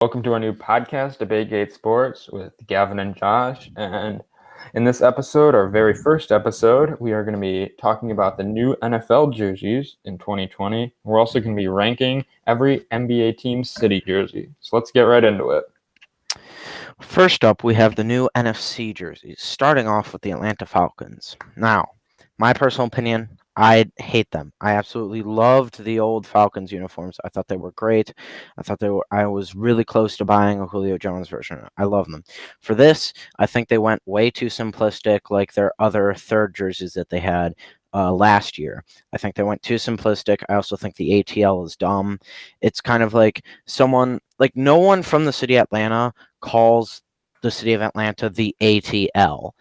Welcome to our new podcast, DebateGate Sports, with Gavin and Josh. And in this episode, our very first episode, we are going to be talking about the new NFL jerseys in 2020. We're also going to be ranking every NBA team's city jersey. So let's get right into it. First up, we have the new NFC jerseys, starting off with the Atlanta Falcons. Now, my personal opinion, I hate them. I absolutely loved the old Falcons uniforms. I thought they were great. I was really close to buying a Julio Jones version. I love them. For this, I think they went way too simplistic, like their other third jerseys that they had last year. I think they went too simplistic. I also think the ATL is dumb. It's kind of like no one from the city of Atlanta calls the city of Atlanta the ATL.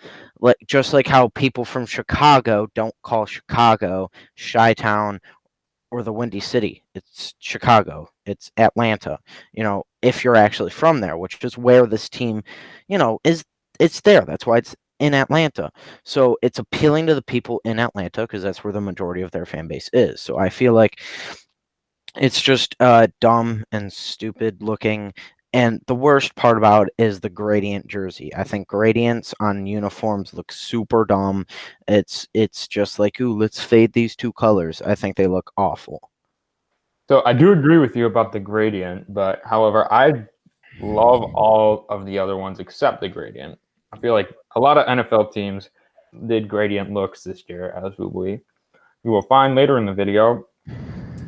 Just like how people from Chicago don't call Chicago Chi-Town or the Windy City. It's Chicago. It's Atlanta. If you're actually from there, which is where this team, it's there. That's why it's in Atlanta. So it's appealing to the people in Atlanta because that's where the majority of their fan base is. So I feel like it's just dumb and stupid looking. And the worst part about it is the gradient jersey. I think gradients on uniforms look super dumb. It's just like, ooh, let's fade these two colors. I think they look awful. So I do agree with you about the gradient, but however, I love all of the other ones except the gradient. I feel like a lot of NFL teams did gradient looks this year, as we will find later in the video.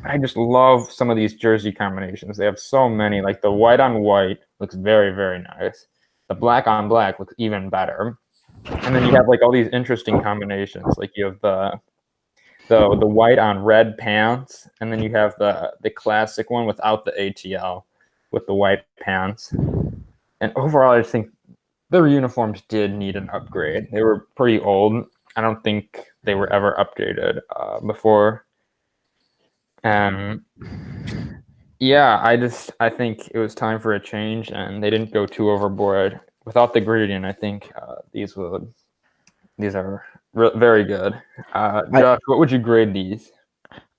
I just love some of these jersey combinations. They have so many. Like the white on white looks very, very nice. The black on black looks even better. And then you have like all these interesting combinations. Like you have the white on red pants, and then you have the classic one without the ATL with the white pants. And overall, I just think their uniforms did need an upgrade. They were pretty old. I don't think they were ever updated before. Yeah, I think it was time for a change, and they didn't go too overboard. Without the gradient, I think these are very good. Josh, what would you grade these?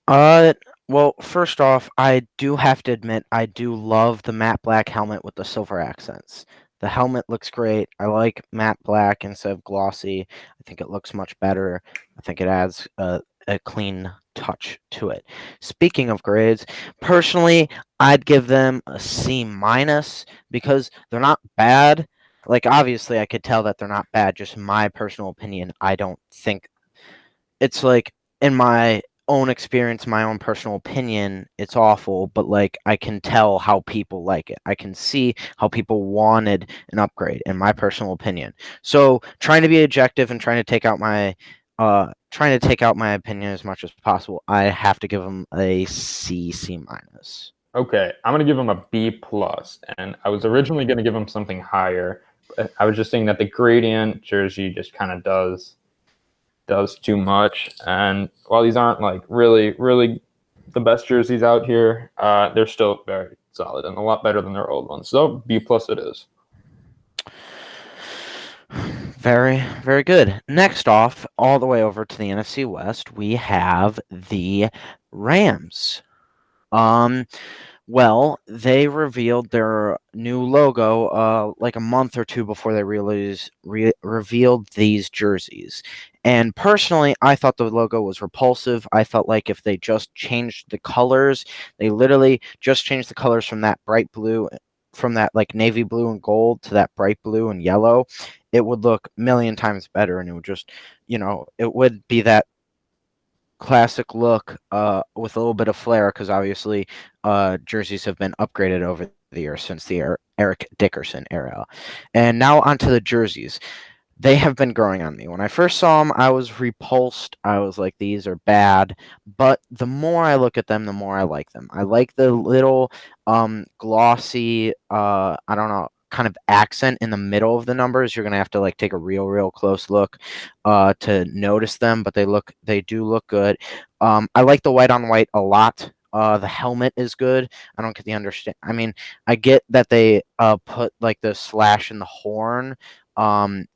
Uh, well, first off, I do have to admit I do love the matte black helmet with the silver accents. The helmet looks great. I like matte black instead of glossy. I think it looks much better. I think it adds a clean touch to it. Speaking of grades, personally, I'd give them a C minus because they're not bad. Like, obviously, I could tell that they're not bad. Just my personal opinion, I don't think it's like in my own experience, my own personal opinion, it's awful, but like I can tell how people like it. I can see how people wanted an upgrade in my personal opinion. So trying to be objective and trying to take out my opinion as much as possible, I have to give them a C minus. Okay, I'm gonna give them a B plus, and I was originally gonna give them something higher. But I was just saying that the gradient jersey just kind of does too much. And while these aren't like really the best jerseys out here, they're still very solid and a lot better than their old ones. So B plus it is. Very, very good. Next off, all the way over to the NFC West, we have the Rams. Well, they revealed their new logo like a month or two before they revealed these jerseys. And personally, I thought the logo was repulsive. I felt like if they just changed the colors, they literally just changed the colors from that bright blue, from that like navy blue and gold to that bright blue and yellow, it would look a million times better. And it would just, it would be that classic look with a little bit of flair because obviously jerseys have been upgraded over the years since the Eric Dickerson era. And now onto the jerseys. They have been growing on me. When I first saw them, I was repulsed. I was like, these are bad. But the more I look at them, the more I like them. I like the little glossy, I don't know, kind of accent in the middle of the numbers. You're gonna have to like take a real close look to notice them, but they do look good. I like the white on white a lot. The helmet is good. I don't get the understand. I mean, I get that they put like the slash in the horn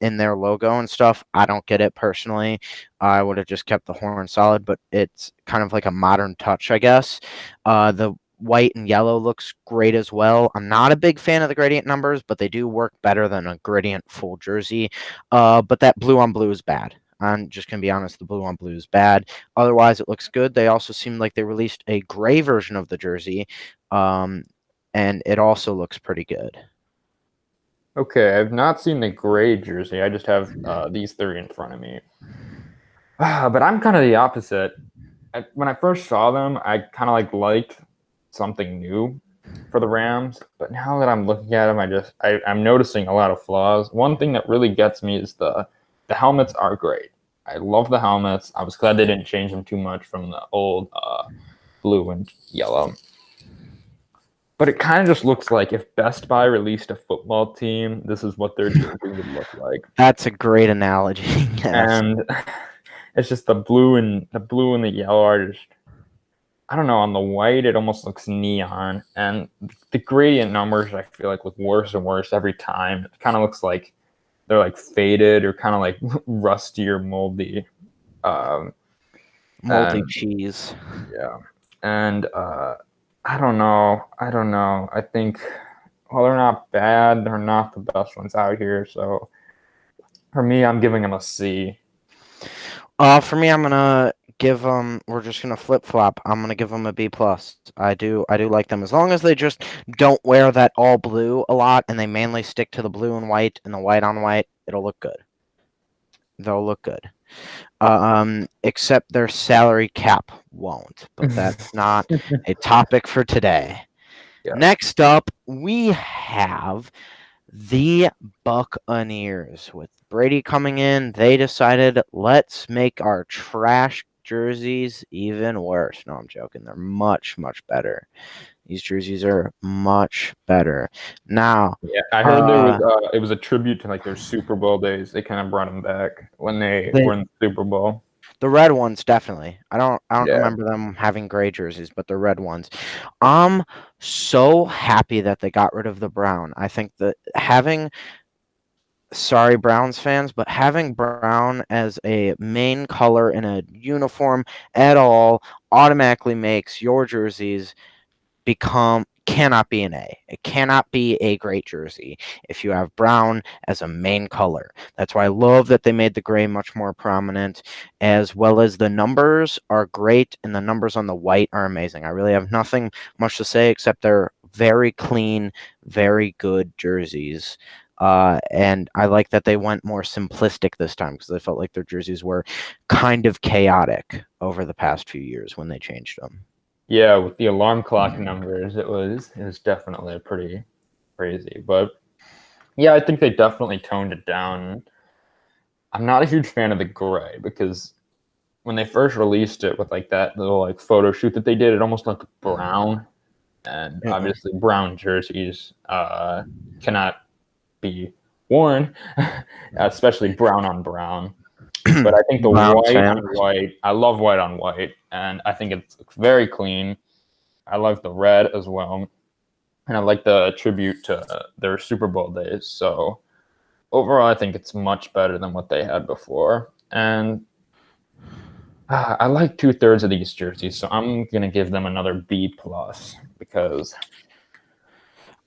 in their logo and stuff. I don't get it personally. I would have just kept the horn solid, but it's kind of like a modern touch, I guess. The white and yellow looks great as well. I'm not a big fan of the gradient numbers, but they do work better than a gradient full jersey. But that blue on blue is bad. I'm just going to be honest, the blue on blue is bad. Otherwise, it looks good. They also seem like they released a gray version of the jersey, and it also looks pretty good. Okay, I've not seen the gray jersey. I just have these three in front of me. But I'm kind of the opposite. When I first saw them, I kind of liked something new for the Rams. But now that I'm looking at them, I'm noticing a lot of flaws. One thing that really gets me is the helmets are great. I love the helmets. I was glad they didn't change them too much from the old blue and yellow. But it kind of just looks like if Best Buy released a football team, this is what their jersey would look like. That's a great analogy. Yes. And it's just the blue and the yellow are just, I don't know, on the white it almost looks neon, and the gradient numbers I feel like look worse and worse every time. It kind of looks like they're like faded or kind of like rusty or moldy. Moldy cheese. Yeah. And I don't know. I think, well, they're not bad. They're not the best ones out here. So for me, I'm giving them a C. For me, I'm gonna give them. We're just gonna flip flop. I'm gonna give them a B plus. I do like them as long as they just don't wear that all blue a lot and they mainly stick to the blue and white and the white on white. It'll look good. They'll look good. Except their salary cap won't. But that's not a topic for today. Yeah. Next up, we have the Buccaneers. With Brady coming in, they decided, let's make our trash jerseys even worse. No, I'm joking. They're much, much better. These jerseys are much better. Now, yeah, I heard it was a tribute to their Super Bowl days. They kind of brought them back when they were in the Super Bowl. The red ones, definitely. I don't remember them having gray jerseys, but the red ones. I'm so happy that they got rid of the brown. I think that sorry, Browns fans, but having brown as a main color in a uniform at all automatically makes your jerseys cannot be an A. It cannot be a great jersey if you have brown as a main color. That's why I love that they made the gray much more prominent, as well as the numbers are great and the numbers on the white are amazing. I really have nothing much to say except they're very clean, very good jerseys. And I like that they went more simplistic this time because I felt like their jerseys were kind of chaotic over the past few years when they changed them. Yeah, with the alarm clock numbers, it was definitely pretty crazy. But yeah, I think they definitely toned it down. I'm not a huge fan of the gray because when they first released it with that little photo shoot that they did, it almost looked brown. And obviously brown jerseys cannot be worn, especially brown on brown. But I think the white on white, I love white on white, and I think it's very clean. I like the red as well, and I like the tribute to their Super Bowl days. So overall, I think it's much better than what they had before. And I like 2/3 of these jerseys, so I'm gonna give them another B plus because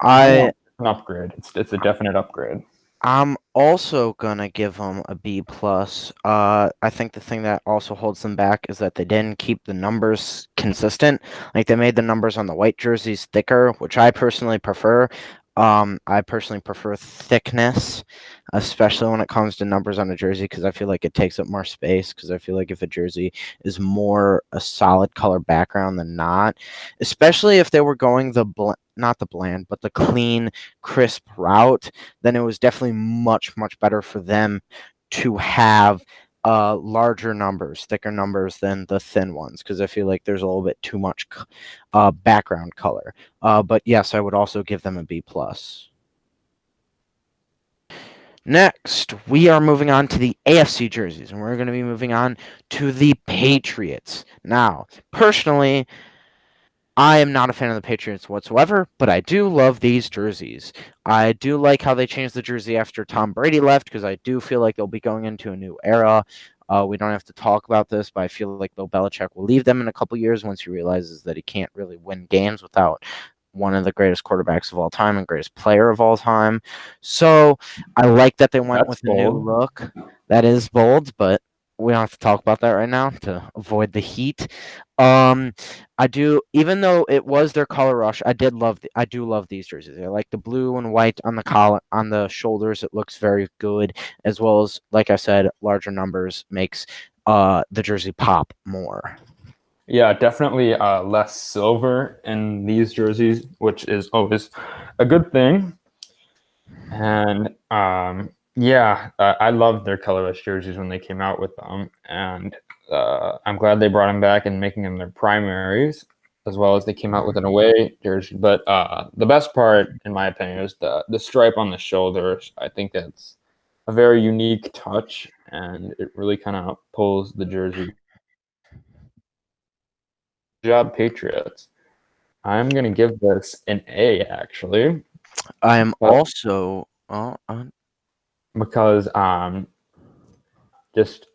it's an upgrade. It's a definite upgrade. I'm also gonna give them a B plus. I think the thing that also holds them back is that they didn't keep the numbers consistent. They made the numbers on the white jerseys thicker, which I personally prefer. I personally prefer thickness, especially when it comes to numbers on a jersey, because I feel like it takes up more space. Because I feel like if a jersey is more a solid color background than not, especially if they were going not the bland, but the clean, crisp route, then it was definitely much, much better for them to have larger numbers, thicker numbers than the thin ones, because I feel like there's a little bit too much background color. But yes, I would also give them a B plus. Next, we are moving on to the AFC jerseys, and we're going to be moving on to the Patriots. Now, personally, I am not a fan of the Patriots whatsoever, but I do love these jerseys. I do like how they changed the jersey after Tom Brady left, because I do feel like they'll be going into a new era. We don't have to talk about this, but I feel like Bill Belichick will leave them in a couple years once he realizes that he can't really win games without one of the greatest quarterbacks of all time and greatest player of all time. So I like that they went That's with a new bold. look. That is bold, but we don't have to talk about that right now to avoid the heat. I do, even though it was their color rush, I do love these jerseys. I like the blue and white on the collar, on the shoulders. It looks very good, as well as, like I said, larger numbers makes the jersey pop more. Yeah, definitely less silver in these jerseys, which is always a good thing. And yeah, I loved their colorless jerseys when they came out with them, and I'm glad they brought them back and making them their primaries, as well as they came out with an away jersey. But the best part, in my opinion, is the stripe on the shoulders. I think that's a very unique touch, and it really kind of pulls the jersey. Good job, Patriots. I'm gonna give this an A actually, I am but also. because just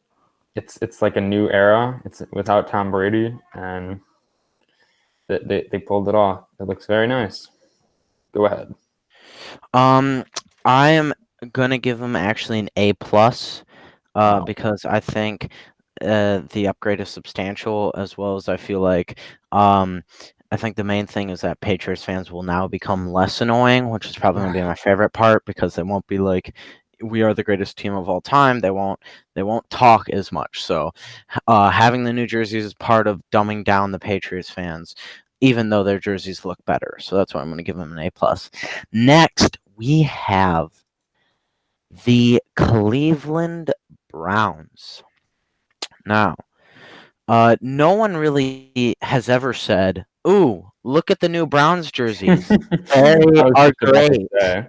it's like a new era. It's without Tom Brady, and they pulled it off. It looks very nice. Go ahead. I am gonna give them actually an A plus, Wow. because I think the upgrade is substantial, as well as I feel like I think the main thing is that Patriots fans will now become less annoying, which is probably gonna be my favorite part because they won't be like, we are the greatest team of all time. They won't talk as much. So having the new jerseys is part of dumbing down the Patriots fans, even though their jerseys look better. So that's why I'm gonna give them an A plus. Next, we have the Cleveland Browns. Now, no one really has ever said, "Ooh, look at the new Browns jerseys. I They was are just about to great." say.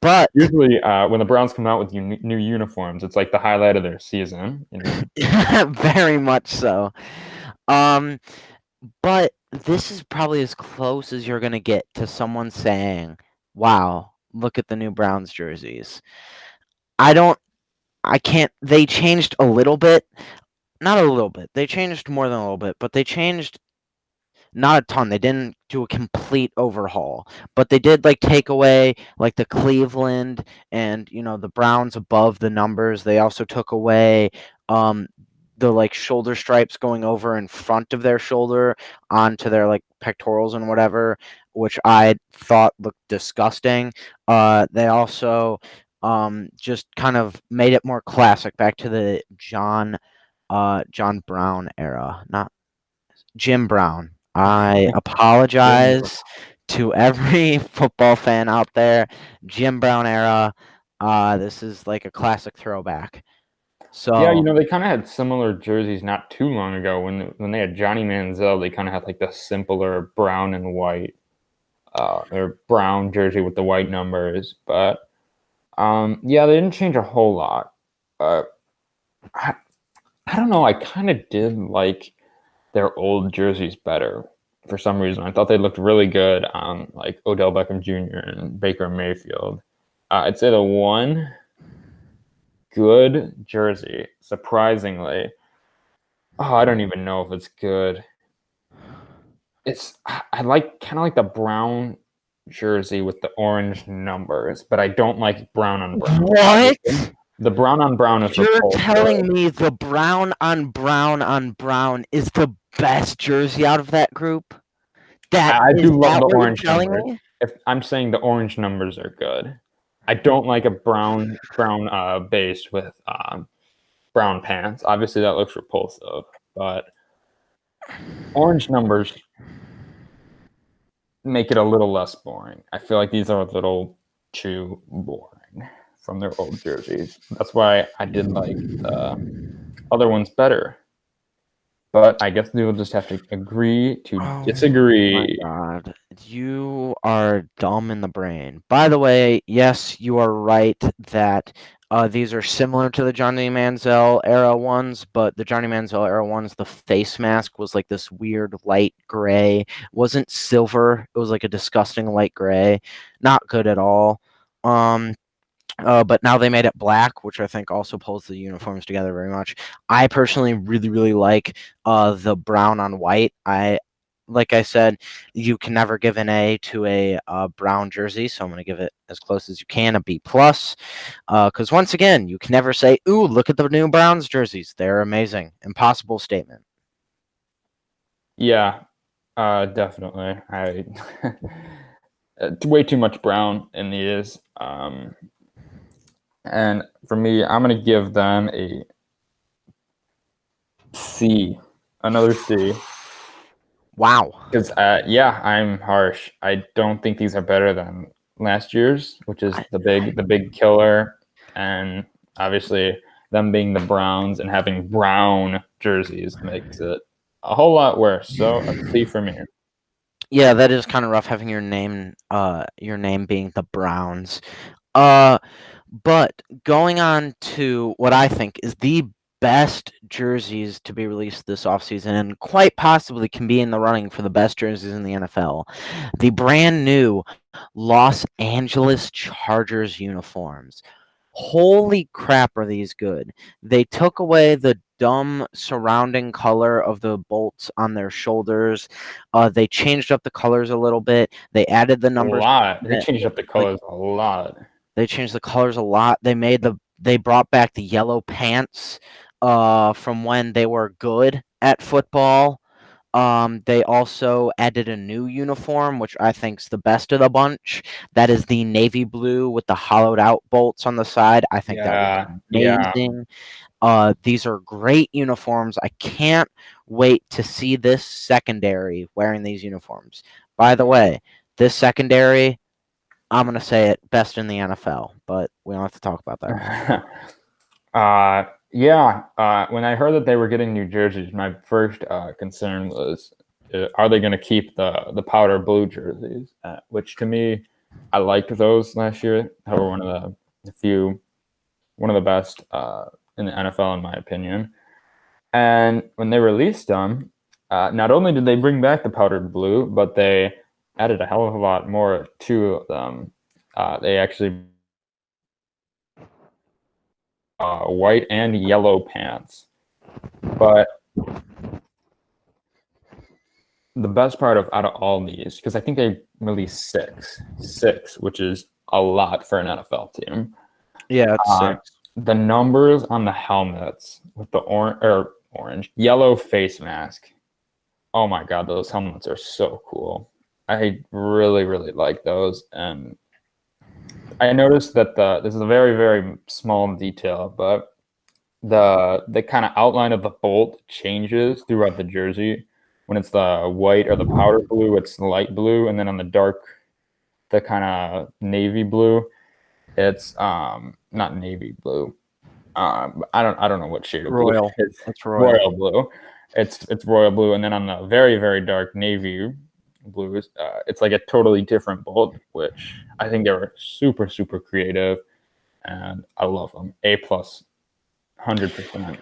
But Usually, when the Browns come out with new uniforms, it's like the highlight of their season. You know? very much so. Um, but this is probably as close as you're gonna get to someone saying, "Wow, look at the new Browns jerseys." I don't I can't they changed a little bit. Not a little bit. They changed more than a little bit, but they changed not a ton. They didn't do a complete overhaul, but they did like take away like the Cleveland and the Browns above the numbers. They also took away the like shoulder stripes going over in front of their shoulder onto their like pectorals and whatever, which I thought looked disgusting. They also just kind of made it more classic, back to the John Brown era, not Jim Brown. I apologize to every football fan out there. Jim Brown era. This is like a classic throwback. Yeah, So they kind of had similar jerseys not too long ago when they had Johnny Manziel. They kind of had like the simpler brown and white, or brown jersey with the white numbers. But yeah, they didn't change a whole lot. Uh, I, I don't know. I kind of did like their old jerseys better for some reason. I thought they looked really good on like Odell Beckham Jr. and Baker Mayfield. I'd say the one good jersey, surprisingly, I don't even know if it's good. I like kind of like the brown jersey with the orange numbers, but I don't like brown on brown. what? Obviously. The brown on brown is You're repulsive. telling me the brown on brown on brown is the best jersey out of that group? I Is do love that the what you're orange telling numbers. me? If I'm saying the orange numbers are good, I don't like a brown base with brown pants. Obviously, that looks repulsive, but orange numbers make it a little less boring. I feel like these are a little too boring from their old jerseys. That's why I did like the other ones better. But I guess we will just have to agree to Oh my disagree. god. You are dumb in the brain. By the way, yes, you are right that these are similar to the Johnny Manziel era ones, but the Johnny Manziel era ones, the face mask was like this weird light gray. It wasn't silver. It was like a disgusting light gray. Not good at all. But now they made it black, which I think also pulls the uniforms together very much. I personally really, really like the brown on white. Like I said, you can never give an A to a brown jersey, so I'm going to give it as close as you can, a B plus. Because once again, you can never say, "Ooh, look at the new Browns jerseys; they're amazing." Impossible statement. Yeah, definitely. It's way too much brown in these. And for me, I'm gonna give them a C, another C. Wow. Because yeah, I'm harsh. I don't think these are better than last year's, which is the big killer, and obviously them being the Browns and having brown jerseys makes it a whole lot worse. So a C for me. Yeah, that is kind of rough having your name being the Browns. Uh, but going on to what I think is the best jerseys to be released this offseason and quite possibly can be in the running for the best jerseys in the NFL. The brand new Los Angeles Chargers uniforms. Holy crap, are these good? They took away the dumb surrounding color of the bolts on their shoulders. They changed up the colors a little bit. They added the A numbers. lot. They changed up the Like, colors a lot. they changed the colors a lot. They brought back the yellow pants from when they were good at football. They also added a new uniform, which I think's the best of the bunch. That is the navy blue with the hollowed out bolts on the side. I think that looks Yeah. amazing. These are great uniforms. I can't wait to see this secondary wearing these uniforms. By the way, this secondary, I'm going to say it, best in the NFL, but we don't have to talk about that. Yeah. When I heard that they were getting new jerseys, my first concern was, are they going to keep the powder blue jerseys? Which to me, I liked those last year. They were one of the best in the NFL, in my opinion. And when they released them, not only did they bring back the powdered blue, but they added a hell of a lot more to them. They actually white and yellow pants. But the best part of out of all these, because I think they released six, which is a lot for an NFL team. Yeah, it's six. The numbers on the helmets with the orange, yellow face mask. Oh my god, those helmets are so cool. I really, really like those. And I noticed that this is a very, very small detail, but the kind of outline of the bolt changes throughout the jersey. When it's the white or the powder blue, it's light blue, and then on the kind of navy blue, it's not navy blue. I don't know what shade of Royal. blue. It's royal Blue. It's royal blue, and then on the very, very dark navy blues, it's like a totally different bolt, which I think they were super, super creative, and I love them. A plus, 100%.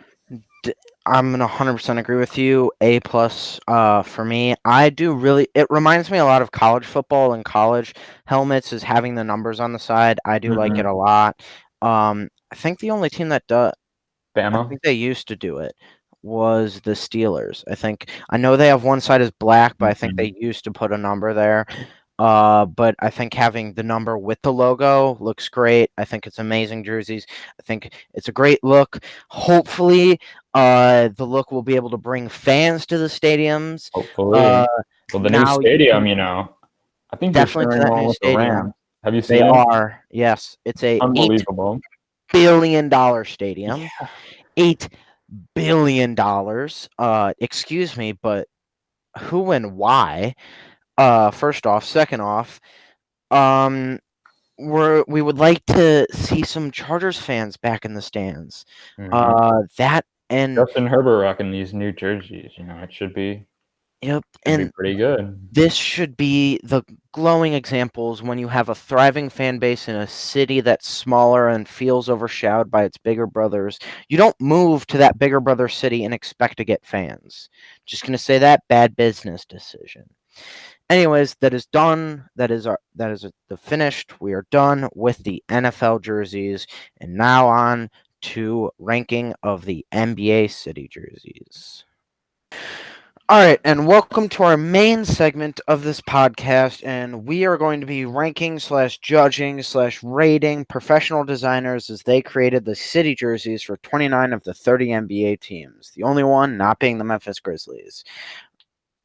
I'm gonna 100% agree with you. A plus for me. I do really. It reminds me a lot of college football and college helmets is having the numbers on the side. I do like it a lot. I think the only team that does, I Bama. think they used to do it, was the Steelers. I know they have one side is black, but I think they used to put a number there. But I think having the number with the logo looks great. I think it's amazing jerseys. I think it's a great look. Hopefully, the look will be able to bring fans to the stadiums. Hopefully. Well, the new stadium, I think they're definitely to sharing that one new with the stadium. Rams. Have you seen They it? are, yes. It's a Unbelievable. $8 billion stadium. Yeah. $8 billion. Excuse me, but who and why? First off, second off, we would like to see some Chargers fans back in the stands. That and Justin Herbert rocking these new jerseys. It should be. yep, Should be and pretty good. this should be the glowing examples when you have a thriving fan base in a city that's smaller and feels overshadowed by its bigger brothers. You don't move to that bigger brother city and expect to get fans. Just gonna say that bad business decision. Anyways, that is done. That is the finished. We are done with the NFL jerseys, and now on to ranking of the NBA city jerseys. All right, and welcome to our main segment of this podcast, and we are going to be ranking slash judging slash rating professional designers as they created the city jerseys for 29 of the 30 NBA teams, the only one not being the Memphis Grizzlies.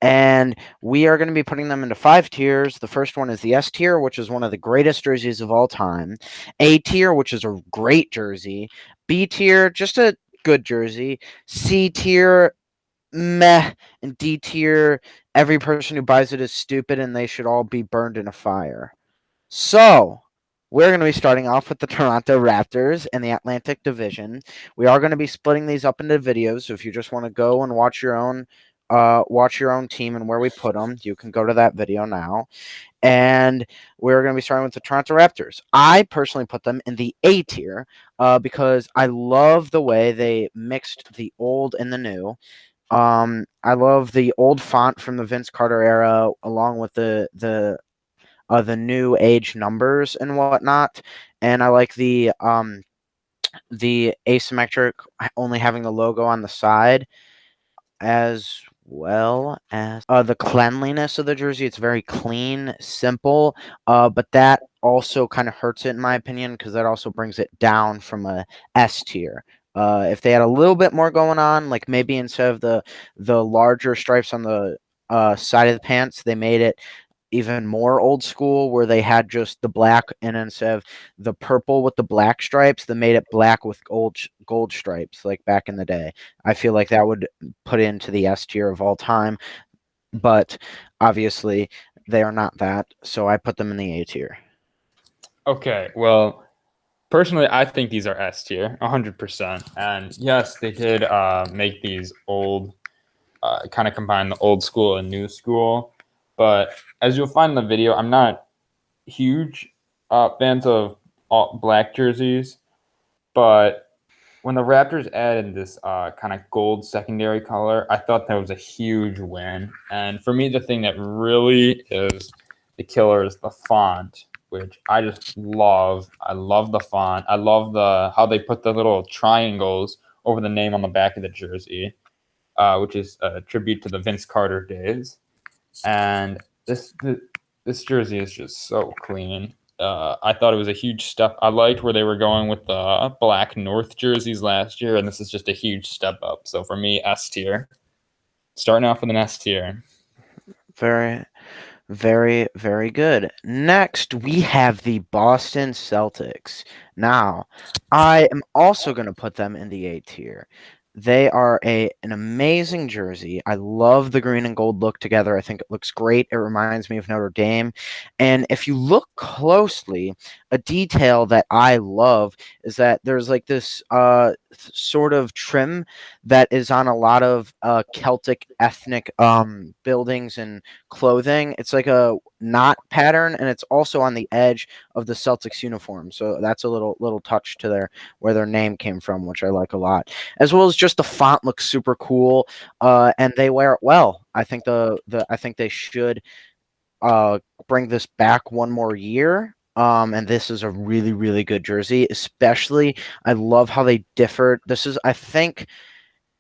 And we are going to be putting them into 5 tiers. The first one is the S tier, which is one of the greatest jerseys of all time. A tier, which is a great jersey. B tier, just a good jersey. C tier, meh. And D tier, every person who buys it is stupid and they should all be burned in a fire. So, we're going to be starting off with the Toronto Raptors and the Atlantic Division. We are going to be splitting these up into videos, so if you just want to go and watch your own team and where we put them, you can go to that video now. And we're going to be starting with the Toronto Raptors. I personally put them in the A tier because I love the way they mixed the old and the new. I love the old font from the Vince Carter era, along with the new age numbers and whatnot. And I like the asymmetric, only having the logo on the side, as well as the cleanliness of the jersey. It's very clean, simple, but that also kind of hurts it in my opinion, because that also brings it down from a S tier. If they had a little bit more going on, like maybe instead of the larger stripes on the side of the pants, they made it even more old school, where they had just the black, and instead of the purple with the black stripes, they made it black with gold stripes, like back in the day. I feel like that would put it into the S tier of all time, but obviously they are not that, so I put them in the A tier. Okay, well, personally, I think these are S tier, 100%. And yes, they did make these old, kind of combine the old school and new school. But as you'll find in the video, I'm not huge fans of all black jerseys. But when the Raptors added this kind of gold secondary color, I thought that was a huge win. And for me, the thing that really is the killer is the font, which I just love. I love the font. I love how they put the little triangles over the name on the back of the jersey, which is a tribute to the Vince Carter days. And this jersey is just so clean. I thought it was a huge step. I liked where they were going with the black North jerseys last year, and this is just a huge step up. So for me, S tier. Starting off with an S tier. Very, very, very good. Next, we have the Boston Celtics. Now, I am also going to put them in the A tier. They are an amazing jersey. I love the green and gold look together. I think it looks great. It reminds me of Notre Dame. And if you look closely, a detail that I love is that there's like this sort of trim that is on a lot of Celtic ethnic buildings and clothing. It's like a knot pattern, and it's also on the edge of the Celtics uniform. So that's a little touch to where their name came from, which I like a lot. As well as just the font looks super cool, and they wear it well. I think I think they should bring this back one more year. And this is a really, really good jersey. Especially, I love how they differed. This is, I think,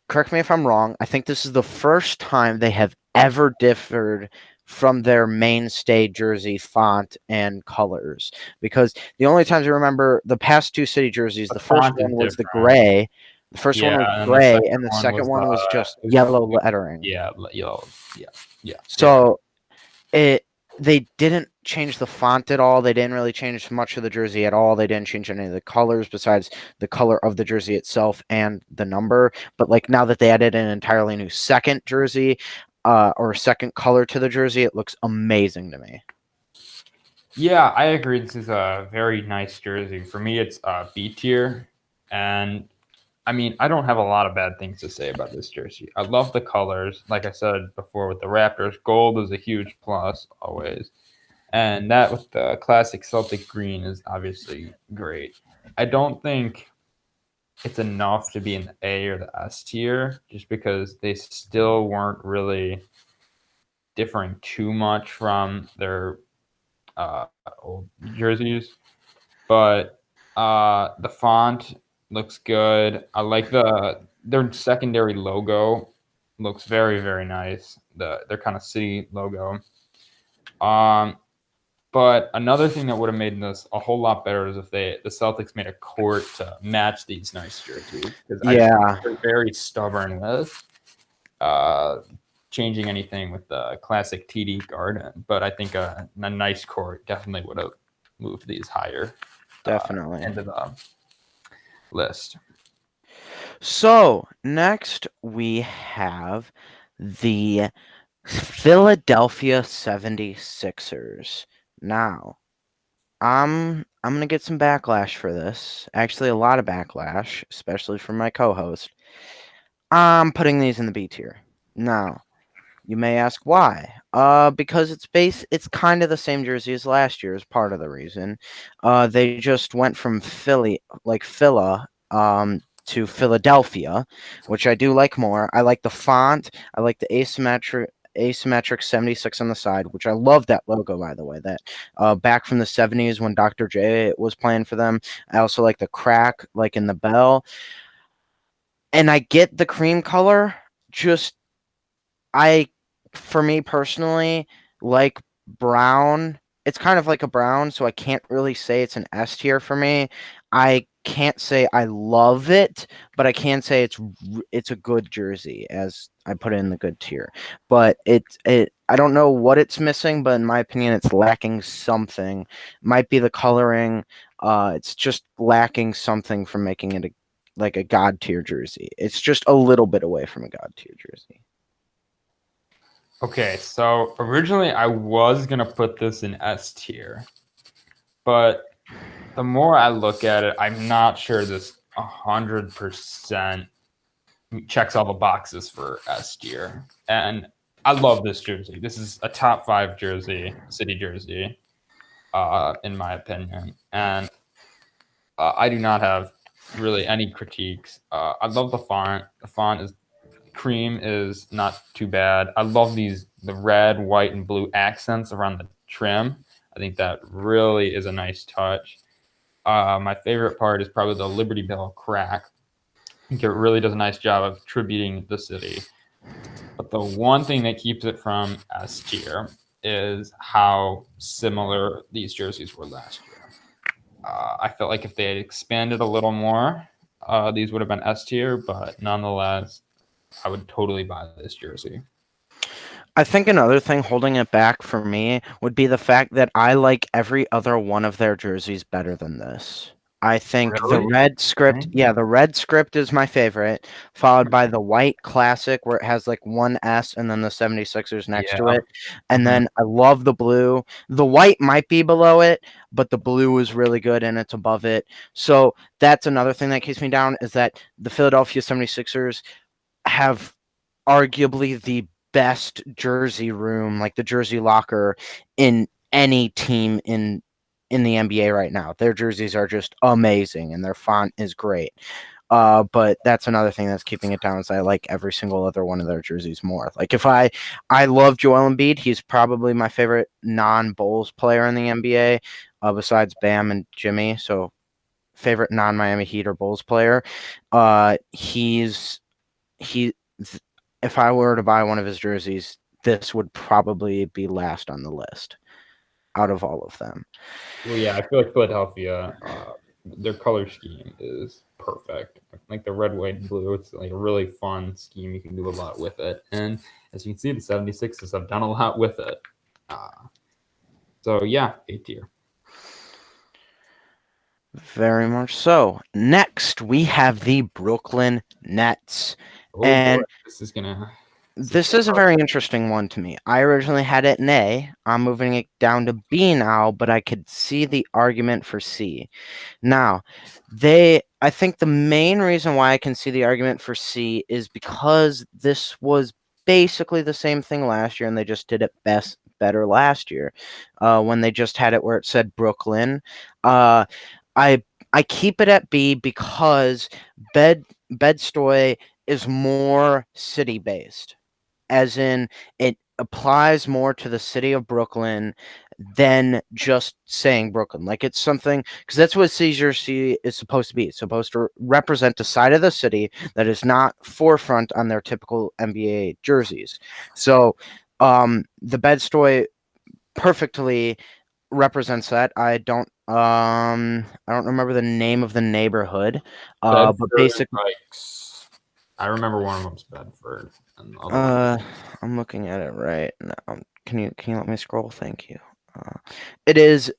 correct me if I'm wrong, I think this is the first time they have ever differed from their mainstay jersey font and colors. Because the only times I remember the past 2 city jerseys, the first one was the gray. The first one was gray, and the second one was just yellow lettering. Yeah, yellow. Yeah. So they didn't change the font at all. They didn't really change much of the jersey at all. They didn't change any of the colors besides the color of the jersey itself and the number. But like now that they added an entirely new second jersey or second color to the jersey, it looks amazing to me. Yeah, I agree. This is a very nice jersey. For me, it's B tier. And I mean, I don't have a lot of bad things to say about this jersey. I love the colors. Like I said before with the Raptors, gold is a huge plus always. And that with the classic Celtic green is obviously great. I don't think it's enough to be in the A or the S tier just because they still weren't really differing too much from their old jerseys, but the font looks good. I like their secondary logo looks very, very nice. Their kind of city logo. But another thing that would have made this a whole lot better is if the Celtics made a court to match these nice jerseys, because they're very stubborn with changing anything with the classic TD Garden. But I think a nice court definitely would have moved these higher. Definitely into the list. So next we have the Philadelphia 76ers. Now, I'm gonna get some backlash for this. Actually, a lot of backlash, especially from my co-host. I'm putting these in the B tier. Now, you may ask why. Because it's kind of the same jersey as last year is part of the reason. They just went from Philly, like Phila, to Philadelphia, which I do like more. I like the font. I like the asymmetric 76 on the side, which I love that logo, by the way. That back from the 70s when Dr. J was playing for them. I also like the crack, like in the bell. And I get the cream color. For me personally, like brown. It's kind of like a brown, so I can't really say it's an S tier for me. I can't say I love it, but I can say it's a good jersey, as I put it in the good tier. But I don't know what it's missing, but in my opinion, it's lacking something. Might be the coloring. It's just lacking something from making it like a god tier jersey. It's just a little bit away from a god tier jersey. Okay, so originally I was gonna put this in S tier, but the more I look at it, I'm not sure this 100% checks all the boxes for S tier. And I love this jersey. This is a top 5 jersey, city jersey, in my opinion. And I do not have really any critiques. I love the font. The font is cream is not too bad. I love the red, white, and blue accents around the trim. I think that really is a nice touch. My favorite part is probably the Liberty Bell crack. I think it really does a nice job of attributing the city. But the one thing that keeps it from S tier is how similar these jerseys were last year. I felt like if they had expanded a little more, these would have been S tier, but nonetheless, I would totally buy this jersey. I think another thing holding it back for me would be the fact that I like every other one of their jerseys better than this. I think the red script, the red script is my favorite, followed by the white classic where it has like one S and then the 76ers next to it. And then I love the blue. The white might be below it, but the blue is really good and it's above it. So that's another thing that keeps me down is that the Philadelphia 76ers have arguably the best jersey room, like the jersey locker in any team in the NBA right now. Their jerseys are just amazing and their font is great. But that's another thing that's keeping it down is I like every single other one of their jerseys more. Like if I love Joel Embiid, he's probably my favorite non-Bulls player in the NBA, besides Bam and Jimmy. So favorite non-Miami Heat or Bulls player. If I were to buy one of his jerseys, this would probably be last on the list out of all of them. Well, yeah, I feel like Philadelphia, their color scheme is perfect. Like the red, white, and blue, it's like a really fun scheme. You can do a lot with it. And as you can see, the 76ers have done a lot with it. So, yeah, A tier. Very much so. Next, we have the Brooklyn Nets. And boy, this is a very interesting one to me. I originally had it in A. I'm moving it down to B now, but I could see the argument for C. Now, I think the main reason why I can see the argument for C is because this was basically the same thing last year, and they just did it better last year when they just had it where it said Brooklyn. I keep it at B because Bed-Stuy is more city-based. As in, applies more to the city of Brooklyn than just saying Brooklyn. Like it's something because that's what city jersey is supposed to be. It's supposed to represent the side of the city that is not forefront on their typical NBA jerseys. So the Bed-Stuy perfectly represents that. I don't remember the name of the neighborhood. But basically I remember one of them's Bedford. And the other I'm looking at it right now. Can you let me scroll? Thank you. It is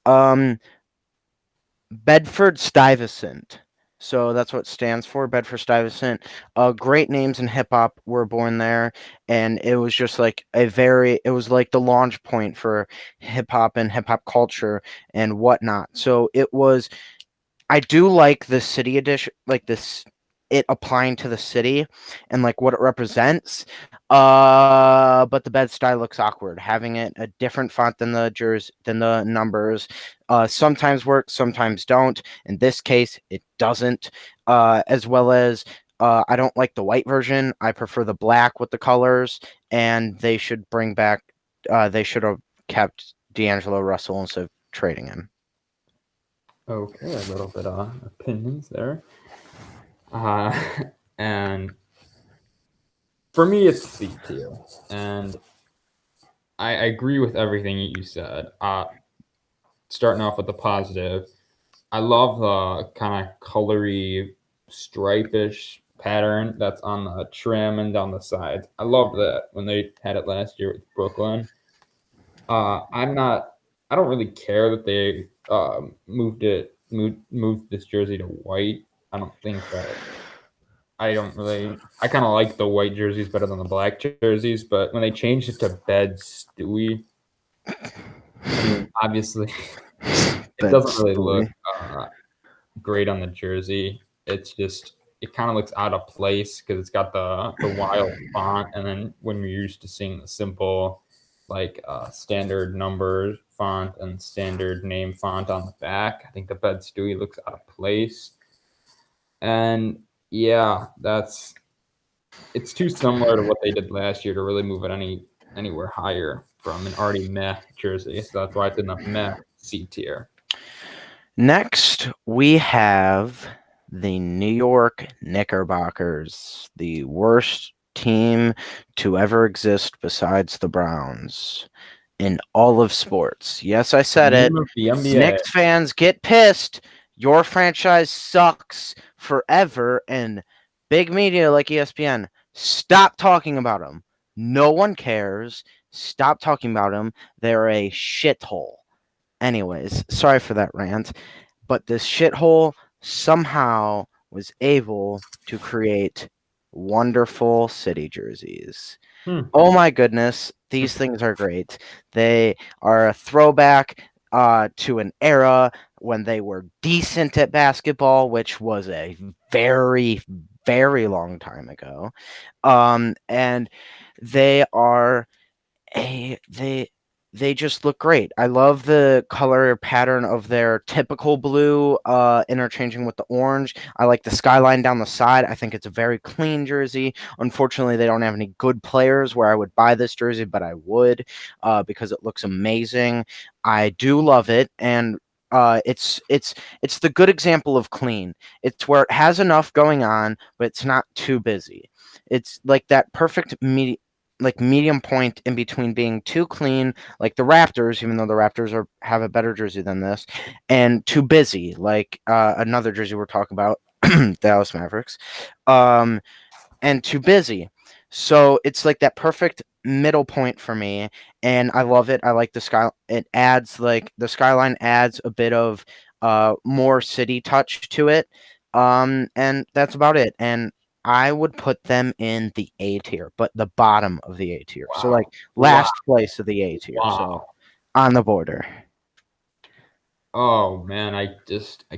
Bedford Stuyvesant. So that's what it stands for, Bedford Stuyvesant. Great names in hip hop were born there, and it was just like it was like the launch point for hip hop and hip hop culture and whatnot. So it was. I do like the city edition, like this, it applying to the city and like what it represents. But the Bed-Stuy looks awkward. Having it a different font than the numbers sometimes works, sometimes don't. In this case, it doesn't. As well as I don't like the white version. I prefer the black with the colors, and they should bring back. They should have kept D'Angelo Russell instead of trading him. Okay, a little bit of opinions there. And for me, it's C tier. And I agree with everything you said. Starting off with the positive, I love the kind of colory, stripe-ish pattern that's on the trim and down the sides. I love that when they had it last year with Brooklyn. I don't really care that they moved this jersey to white. I don't think that I kind of like the white jerseys better than the black jerseys, but when they changed it to Bed-Stuy, I mean, obviously it doesn't really look great on the jersey. It's just it kind of looks out of place because it's got the wild font, and then when you're used to seeing the simple like standard number font and standard name font on the back, I think the Bed-Stuy looks out of place. And yeah, it's too similar to what they did last year to really move it anywhere higher from an already meh jersey. So that's why it's in the meh C tier. Next, we have the New York Knickerbockers, the worst team to ever exist besides the Browns in all of sports. Yes, I said it. The NBA. Knicks fans get pissed. Your franchise sucks forever, and big media like ESPN, stop talking about them. No one cares. Stop talking about them. They're a shithole. Anyways, sorry for that rant, but this shithole somehow was able to create wonderful city jerseys. Oh my goodness, these things are great. They are a throwback to an era when they were decent at basketball, which was a very, very long time ago. And they are they just look great. I love the color pattern of their typical blue interchanging with the orange. I like the skyline down the side. I think it's a very clean jersey. Unfortunately, they don't have any good players where I would buy this jersey, but I would because it looks amazing. I do love it, and it's the good example of clean. It's where it has enough going on, but it's not too busy. It's like that perfect medium point in between being too clean, like the Raptors, even though the Raptors have a better jersey than this, and too busy, like another jersey we're talking about, Dallas Mavericks, and too busy. So it's like that perfect middle point for me, and I love it. I like the sky. It adds like the skyline adds a bit of more city touch to it, and that's about it. And I would put them in the A tier, but the bottom of the A tier. Wow. So like last place of the A tier. Wow. So on the border. Oh man, I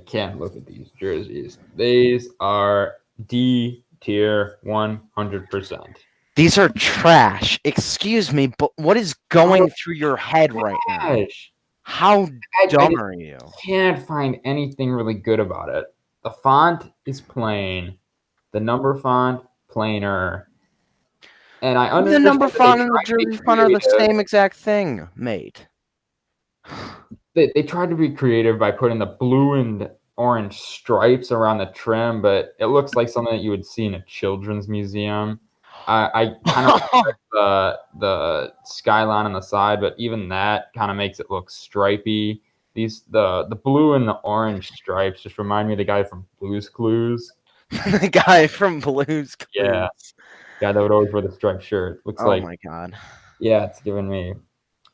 can't look at these jerseys. These are D tier 100%. These are trash. Excuse me, but what is going through your head right now? How dumb are you? Can't find anything really good about it. The font is plain. The number font, plainer. And I The understand number that they font and the tried to be jersey font are the creative. same exact thing, mate. They tried to be creative by putting the blue and orange stripes around the trim, but it looks like something that you would see in a children's museum. I kind of like the skyline on the side, but even that kind of makes it look stripy. The blue and the orange stripes just remind me of the guy from Blue's Clues. The guy from Blue's Yeah, Clues. guy that would always wear the striped shirt. Looks Oh like, my god. yeah, it's giving me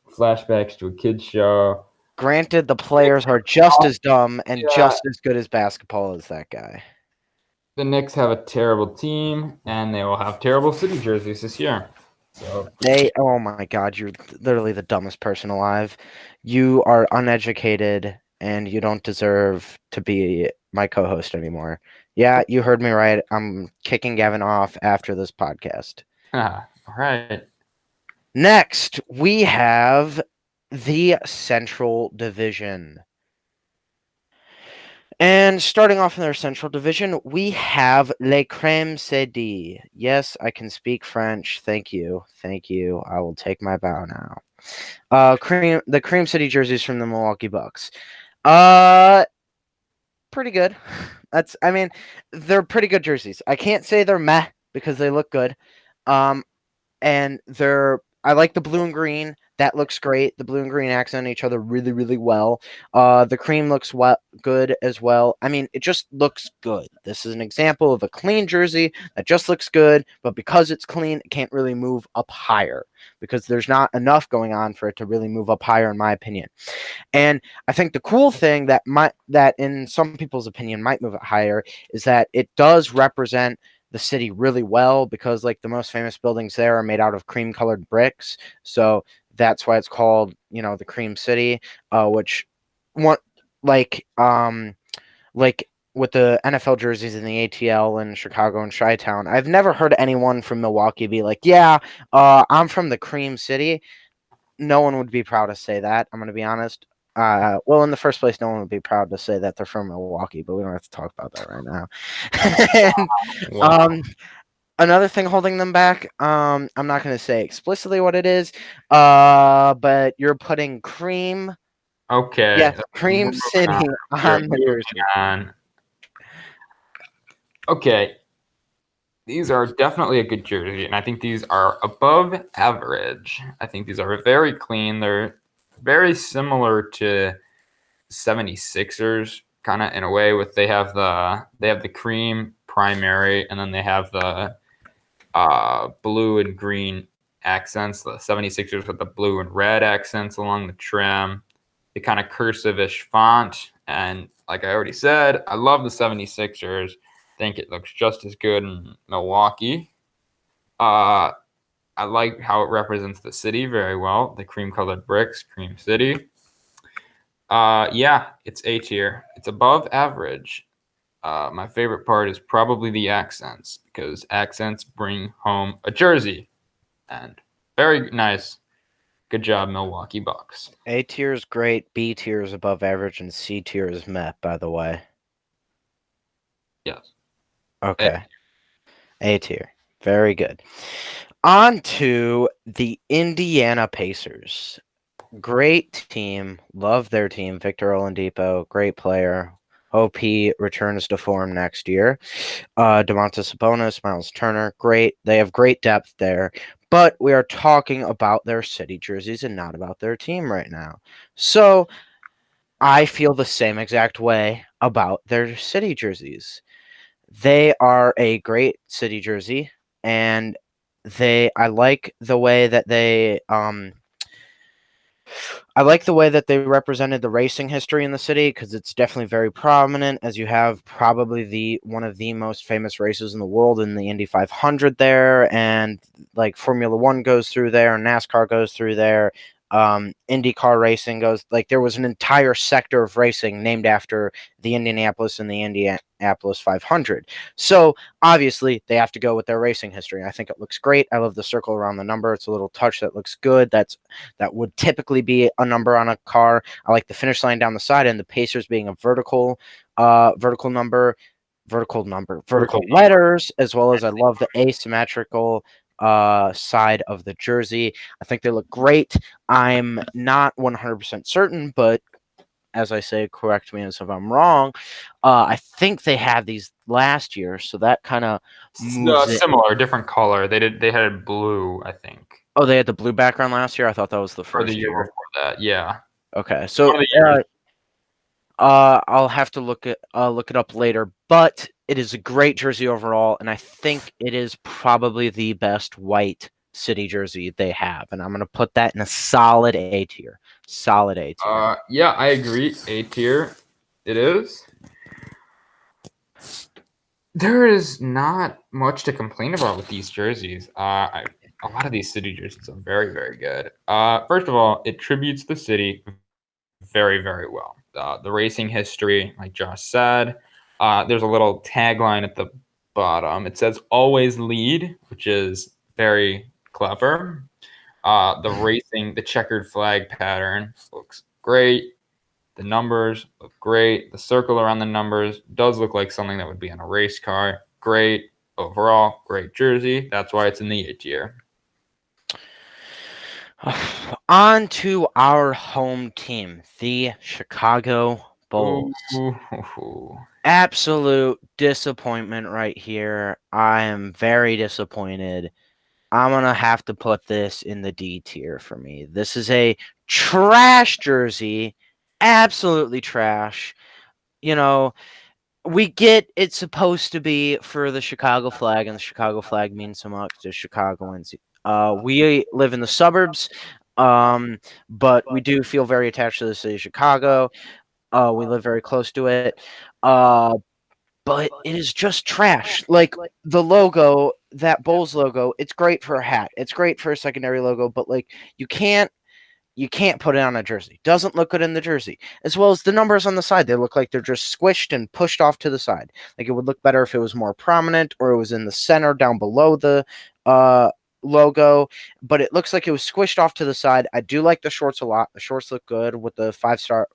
flashbacks to a kid's show. Granted, the players are just as dumb and Yeah, just as good as basketball as that guy. the Knicks have a terrible team, and they will have terrible city jerseys this year. So Oh my god, you're literally the dumbest person alive. You are uneducated and you don't deserve to be my co-host anymore. Yeah, you heard me right. I'm kicking Gavin off after this podcast. all right. Next, we have the Central Division. And starting off in their Central Division, we have Le Crème Cedi. Yes, I can speak French. Thank you. Thank you. I will take my bow now. The Cream City jerseys from the Milwaukee Bucks. Pretty good. I mean, they're pretty good jerseys. I can't say they're meh because they look good. And I like the blue and green. That looks great. The blue and green accent each other really, really well. The cream looks good as well. I mean, it just looks good. This is an example of a clean jersey that just looks good, but because it's clean, it can't really move up higher because there's not enough going on for it to really move up higher, in my opinion. And I think the cool thing that in some people's opinion might move it higher is that it does represent the city really well because like the most famous buildings there are made out of cream colored bricks. So that's why it's called, the Cream City, which one like with the NFL jerseys in the ATL in Chicago and Chi-Town, I've never heard anyone from Milwaukee be like, yeah, I'm from the Cream City. No one would be proud to say that. I'm going to be honest. Well, in the first place, no one would be proud to say that they're from Milwaukee, but we don't have to talk about that right now. And, Wow. another thing holding them back, I'm not going to say explicitly what it is, but you're putting cream, Okay. yes, Cream Moving City on. We're on the moving jersey. on. Okay. These are definitely a good jersey, and I think these are above average. I think these are very clean. They're very similar to 76ers, kind of in a way with they have the cream primary, and then they have the blue and green accents. The 76ers with the blue and red accents along the trim, the kind of cursive-ish font. And like I already said, I love the 76ers. Think it looks just as good in Milwaukee. I like how it represents the city very well. The cream-colored bricks, Cream City. Yeah, it's A tier. It's above average. My favorite part is probably the accents because accents bring home a jersey. And very nice. Good job, Milwaukee Bucks. A tier is great, B tier is above average, and C tier is meh, by the way. Yes. Okay. A tier. Very good. On to the Indiana Pacers. Great team. Love their team. Victor Oladipo, great player. Hope he returns to form next year. Domantas Sabonis, Miles Turner, great. They have great depth there. But we are talking about their city jerseys and not about their team right now. So I feel the same exact way about their city jerseys. They are a great city jersey, and I like the way that they represented the racing history in the city because it's definitely very prominent, as you have probably one of the most famous races in the world in the Indy 500 there, and like Formula One goes through there, NASCAR goes through there, IndyCar racing goes, like there was an entire sector of racing named after the Indianapolis and the Indianapolis 500. So obviously they have to go with their racing history. I think it looks great. I love the circle around the number. It's a little touch that looks good. That would typically be a number on a car. I like the finish line down the side and the Pacers being a vertical letters, as well as I love the asymmetrical side of the jersey. I think they look great. I'm not 100% certain, but as I say, correct me if I'm wrong. I think they had these last year, so that kind of moves it. Similar, different color. They had blue, I think, Oh, they had the blue background last year. I thought that was the or the first year year. before that. Yeah, Okay, so one of the years. I'll have to look it up later, but it is a great jersey overall, and I think it is probably the best white city jersey they have, and I'm gonna put that in a solid A tier. Solid A tier. Yeah, I agree. A tier, it is. There is not much to complain about with these jerseys. A lot of these city jerseys are very, very good. First of all, it tributes the city very, very well. The racing history, like Josh said, there's a little tagline at the bottom. It says "Always lead," which is very clever. The checkered flag pattern looks great. The numbers look great. The circle around the numbers does look like something that would be on a race car. Great overall, great jersey. That's why it's in the A tier. On to our home team, the Chicago Bulls. Ooh. Absolute disappointment right here. I am very disappointed. I'm going to have to put this in the D tier for me. This is a trash jersey. Absolutely trash. You know, we get it's supposed to be for the Chicago flag, and the Chicago flag means so much to Chicagoans. We live in the suburbs, but we do feel very attached to the city of Chicago. We live very close to it. But it is just trash. Like the logo, that Bulls logo, it's great for a hat. It's great for a secondary logo, but like you can't put it on a jersey. Doesn't look good in the jersey. As well as the numbers on the side. They look like they're just squished and pushed off to the side. Like it would look better if it was more prominent or it was in the center down below the logo, but it looks like it was squished off to the side. I do like the shorts a lot. The shorts look good with the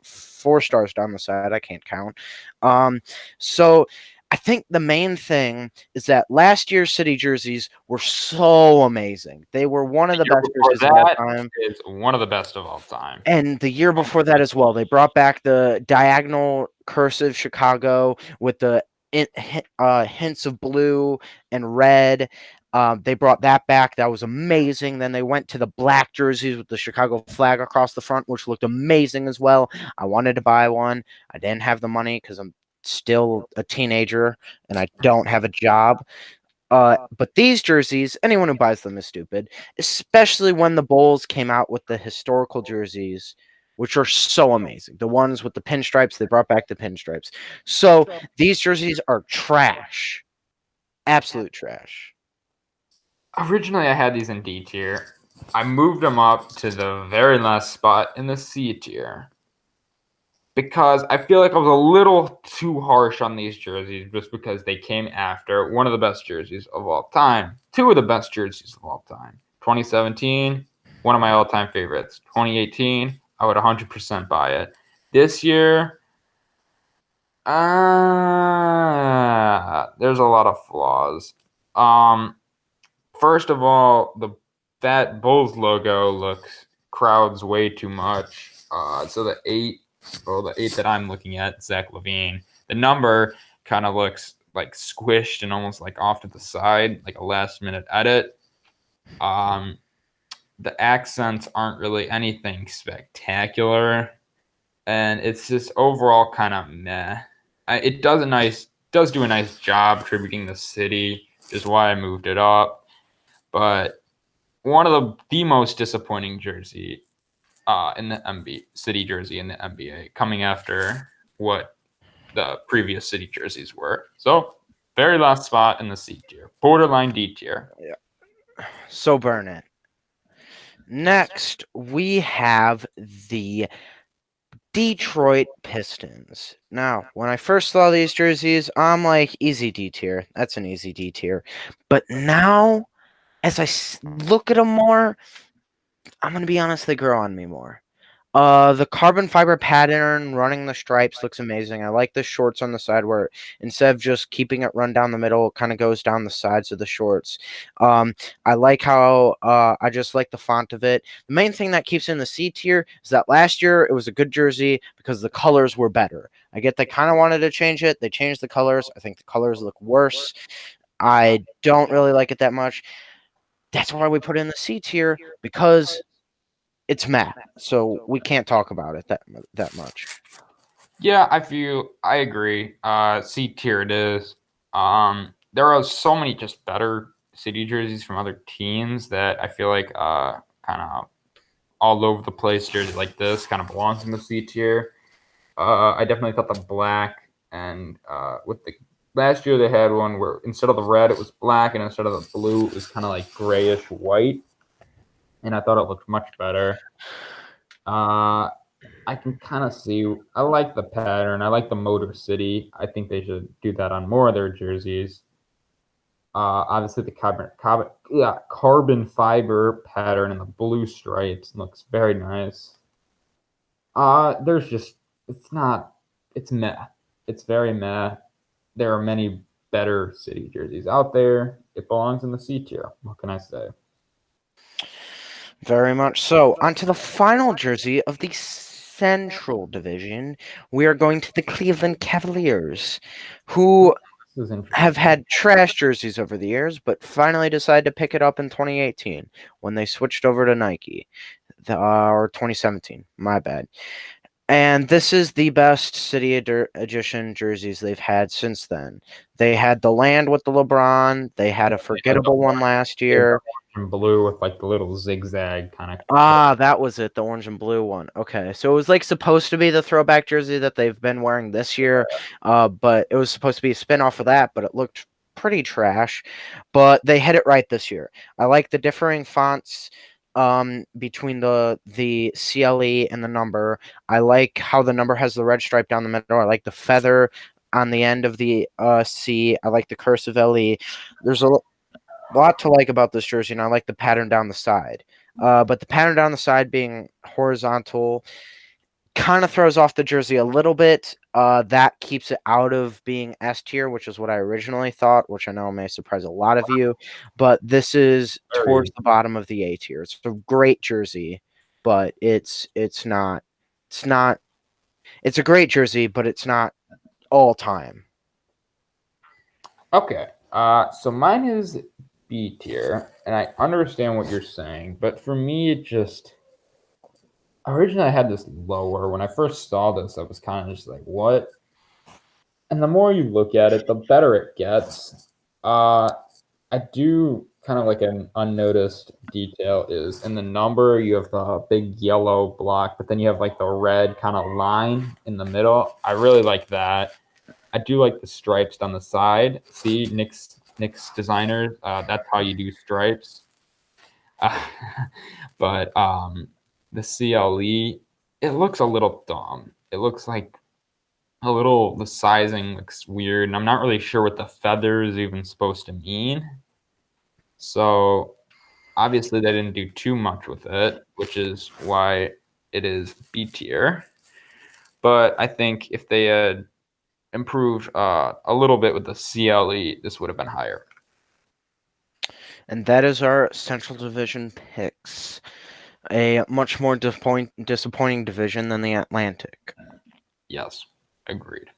4 stars down the side. I can't count. So I think the main thing is that last year's city jerseys were so amazing. They were one of the best jerseys of all time. Is one of the best of all time. And the year before that as well, they brought back the diagonal cursive Chicago with the hints of blue and red. They brought that back. That was amazing. Then they went to the black jerseys with the Chicago flag across the front, which looked amazing as well. I wanted to buy one. I didn't have the money because I'm still a teenager and I don't have a job. But these jerseys, anyone who buys them is stupid, especially when the Bulls came out with the historical jerseys, which are so amazing. The ones with the pinstripes, they brought back the pinstripes. So these jerseys are trash. Absolute trash. Originally, I had these in D tier. I moved them up to the very last spot in the C tier because I feel like I was a little too harsh on these jerseys just because they came after one of the best jerseys of all time. Two of the best jerseys of all time. 2017, one of my all-time favorites. 2018, I would 100% buy it. This year, there's a lot of flaws. First of all, that Bulls logo crowds way too much. So the 8 that I'm looking at, Zach LaVine, the number kind of looks like squished and almost like off to the side, like a last minute edit. The accents aren't really anything spectacular, and it's just overall kind of meh. It does do a nice job tributing the city, is why I moved it up. But one of the most disappointing jersey in the NBA city jersey in the NBA, coming after what the previous city jerseys were. So very last spot in the C tier, borderline D tier. Yeah. So burn it. Next, we have the Detroit Pistons. Now, when I first saw these jerseys, I'm like, easy D tier. That's an easy D tier. But now, as I look at them more, I'm going to be honest, they grow on me more. The carbon fiber pattern running the stripes looks amazing. I like the shorts on the side where instead of just keeping it run down the middle, it kind of goes down the sides of the shorts. I like how I just like the font of it. The main thing that keeps it in the C tier is that last year it was a good jersey because the colors were better. I get they kind of wanted to change it. They changed the colors. I think the colors look worse. I don't really like it that much. That's why we put it in the C tier because it's Matt, so we can't talk about it that much. Yeah, I agree. C tier it is. There are so many just better city jerseys from other teams that I feel like kind of all over the place jersey like this kind of belongs in the C tier. I definitely thought the black and with the last year they had one where instead of the red it was black and instead of the blue it was kind of like grayish white, and I thought it looked much better. I can kind of see. I like the pattern. I like the Motor City. I think they should do that on more of their jerseys. Obviously, the carbon fiber pattern and the blue stripes looks very nice. There's just it's not. It's meh. It's very meh. There are many better city jerseys out there. It belongs in the C tier. What can I say? Very much so. On to the final jersey of the Central Division. We are going to the Cleveland Cavaliers, who This is interesting. have had trash jerseys over the years, but finally decided to pick it up in 2018 when they switched over to Nike, or 2017. My bad. And this is the best City Edition jerseys they've had since then. They had the land with the LeBron. They had a forgettable one last year. And blue with like the little zigzag kind of. Ah, that was it, the orange and blue one. Okay, so it was like supposed to be the throwback jersey that they've been wearing this year, but it was supposed to be a spin-off of that, but it looked pretty trash. But they hit it right this year. I like the differing fonts between the CLE and the number. I like how the number has the red stripe down the middle. I like the feather on the end of the C. I like the cursive LE. There's a lot to like about this jersey, and I like the pattern down the side. But the pattern down the side being horizontal kind of throws off the jersey a little bit. That keeps it out of being S tier, which is what I originally thought, which I know may surprise a lot of you. But this is towards the bottom of the A tier. It's a great jersey, but it's not. It's a great jersey, but it's not all time. Okay. So mine is B tier, and I understand what you're saying, but for me, it just originally I had this lower. When I first saw this, I was kind of just like, "What?" And the more you look at it, the better it gets. I do kind of like an unnoticed detail is in the number you have the big yellow block, but then you have like the red kind of line in the middle. I really like that. I do like the stripes down the side. See, Nick's designers. That's how you do stripes. Uh, but the CLE, it looks a little dumb. It looks like a little. The sizing looks weird, and I'm not really sure what the feather is even supposed to mean. So obviously they didn't do too much with it, which is why it is B tier. But I think if they had improved a little bit with the CLE, this would have been higher. And that is our Central Division picks. A much more disappointing division than the Atlantic. Yes, agreed.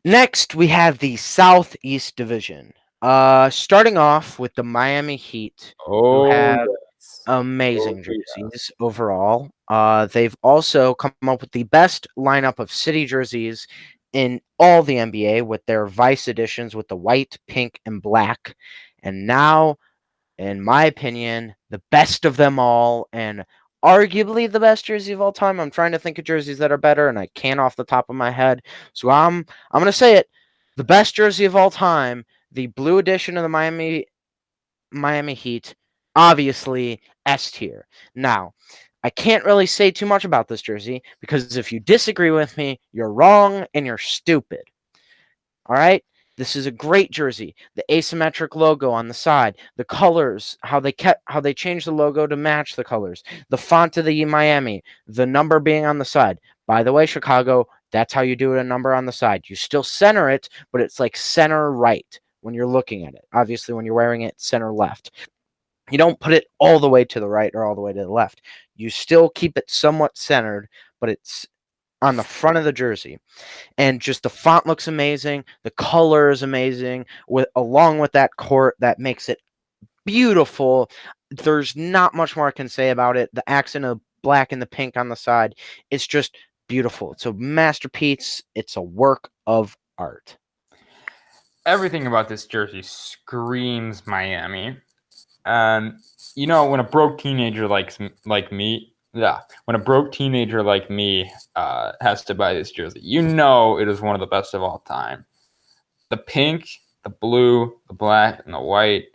Next, we have the Southeast Division. Starting off with the Miami Heat, who have amazing jerseys overall. They've also come up with the best lineup of city jerseys in all the NBA with their Vice editions with the white, pink, and black. And now, in my opinion, the best of them all, and arguably the best jersey of all time. I'm trying to think of jerseys that are better, and I can't off the top of my head. So I'm gonna say it. The best jersey of all time, the blue edition of the Miami Heat, obviously S tier. Now, I can't really say too much about this jersey because if you disagree with me, you're wrong and you're stupid. All right? This is a great jersey. The asymmetric logo on the side, the colors, how they changed the logo to match the colors, the font of the Miami, the number being on the side. By the way, Chicago, that's how you do it, a number on the side. You still center it, but it's like center right when you're looking at it. Obviously, when you're wearing it, center left. You don't put it all the way to the right or all the way to the left. You still keep it somewhat centered, but it's on the front of the jersey. And just the font looks amazing. The color is amazing. Along with that court, that makes it beautiful. There's not much more I can say about it. The accent of black and the pink on the side, it's just beautiful. It's a masterpiece. It's a work of art. Everything about this jersey screams Miami. And when a broke teenager like me, when a broke teenager like me has to buy this jersey, it is one of the best of all time. The pink, the blue, the black, and the white.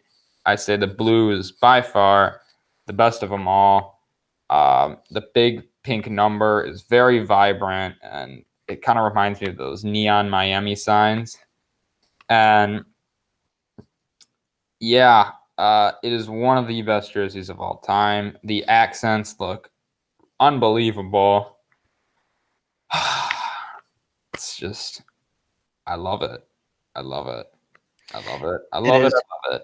I say the blue is by far the best of them all. The big pink number is very vibrant, and it kind of reminds me of those neon Miami signs. And yeah, it is one of the best jerseys of all time. The accents look unbelievable. It's just, I love it. I love it. I love it. I love it. I love it.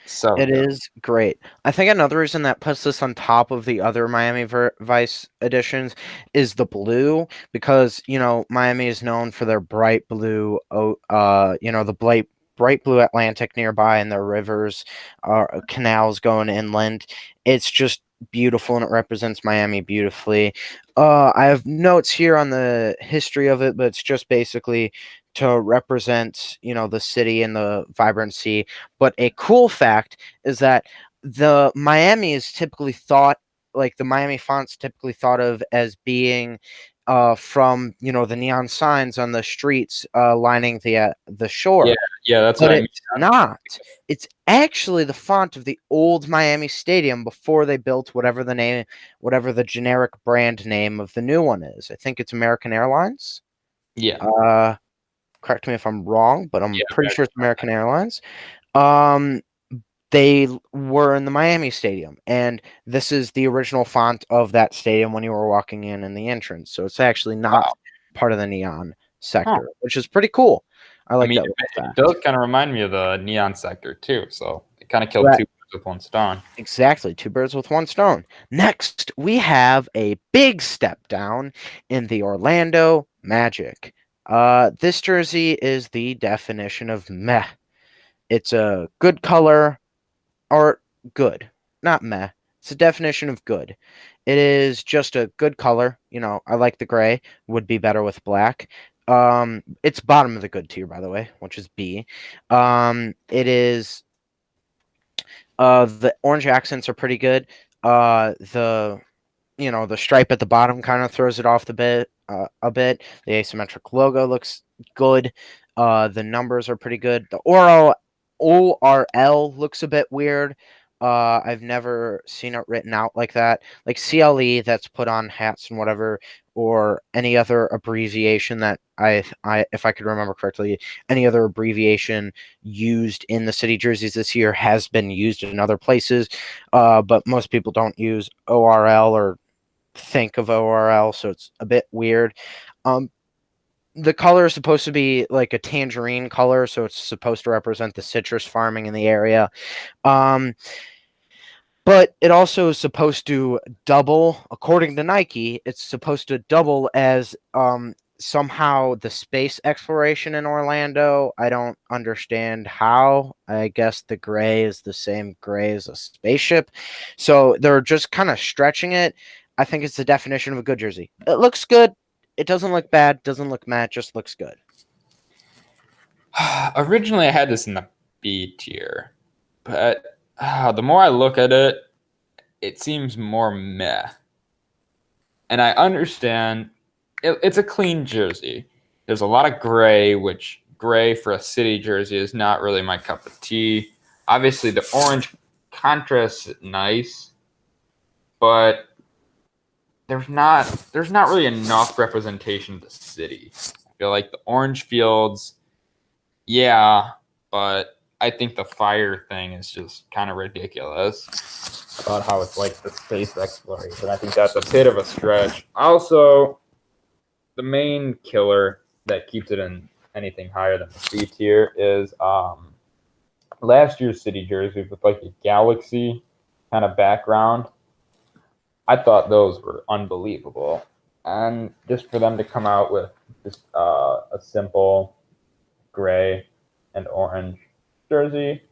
So it is great. I think another reason that puts this on top of the other Miami Vice editions is the blue, because Miami is known for their bright blue, the bright blue Atlantic nearby and their rivers, canals going inland. It's just beautiful, and it represents Miami beautifully. I have notes here on the history of it, but it's just basically to represent, the city and the vibrancy. But a cool fact is that the Miami is typically thought, like the Miami font's typically thought of as being from the neon signs on the streets lining the shore. Yeah, that's but what I mean. It's not. It's actually the font of the old Miami Stadium before they built whatever the generic brand name of the new one is. I think it's American Airlines. Yeah. Correct me if I'm wrong, but I'm pretty sure it's American Airlines. They were in the Miami Stadium, and this is the original font of that stadium when you were walking in the entrance. So it's actually not part of the neon sector, which is pretty cool. I like that. It does kind of remind me of the neon sector too. So it kind of killed two birds with one stone. Exactly, two birds with one stone. Next, we have a big step down in the Orlando Magic. This jersey is the definition of meh. It's a good color, or good, not meh. It's a definition of good. It is just a good color. I like the gray. Would be better with black. It's bottom of the good tier, by the way, which is B. It is. The orange accents are pretty good. The stripe at the bottom kind of throws it off a bit. The asymmetric logo looks good. The numbers are pretty good. The ORL looks a bit weird. I've never seen it written out like that. Like CLE that's put on hats and whatever, or any other abbreviation that if I could remember correctly, any other abbreviation used in the city jerseys this year has been used in other places. But most people don't use ORL or think of ORL, so it's a bit weird. The color is supposed to be like a tangerine color, so it's supposed to represent the citrus farming in the area. But it also is supposed to double, according to Nike, it's supposed to double as somehow the space exploration in Orlando. I don't understand how. I guess the gray is the same gray as a spaceship. So they're just kind of stretching it. I think it's the definition of a good jersey. It looks good. It doesn't look bad. Doesn't look mad. Just looks good. Originally, I had this in the B tier, but the more I look at it, it seems more meh. And I understand it's a clean jersey. There's a lot of gray, which gray for a city jersey is not really my cup of tea. Obviously, the orange contrasts it nice, but there's not really enough representation of the city. I feel like the orange fields, Yeah, but I think the fire thing is just kind of ridiculous about how it's like the space exploration. I think that's a bit of a stretch. Also, the main killer that keeps it in anything higher than the C tier is last year's city jerseys with like a galaxy kind of background. I thought those were unbelievable, and just for them to come out with just a simple gray and orange jersey,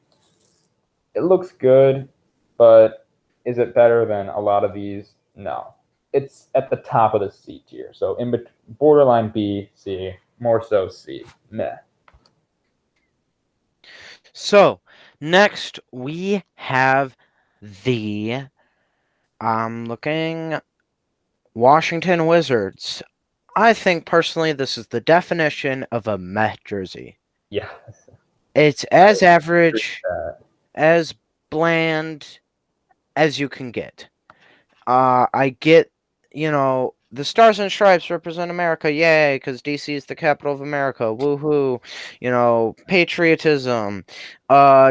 it looks good, but is it better than a lot of these? No. It's at the top of the C tier, so borderline B, C, more so C. Meh. So next we have the looking Washington Wizards. I think personally this is the definition of a meh jersey. Yeah. It's as average, as bland as you can get. I get, the Stars and Stripes represent America, yay, because DC is the capital of America, woohoo, patriotism.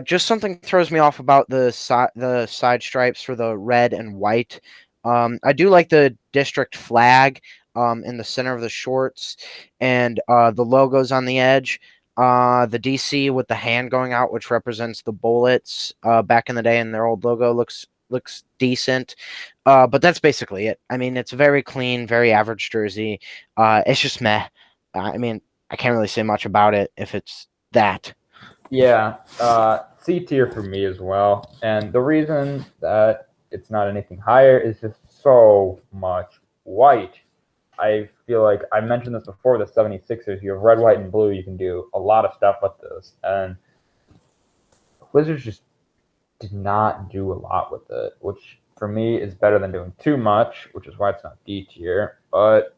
Just something throws me off about the side stripes for the red and white. I do like the district flag in the center of the shorts and the logos on the edge. The DC with the hand going out, which represents the Bullets back in the day, and their old logo looks decent. But that's basically it. I mean, it's very clean, very average jersey. It's just meh. I mean, I can't really say much about it if it's that. Yeah, C tier for me as well. And the reason that it's not anything higher is just so much white. I feel like I mentioned this before, the 76ers, you have red, white, and blue. You can do a lot of stuff with this. And Wizards just did not do a lot with it, which for me is better than doing too much, which is why it's not D tier. But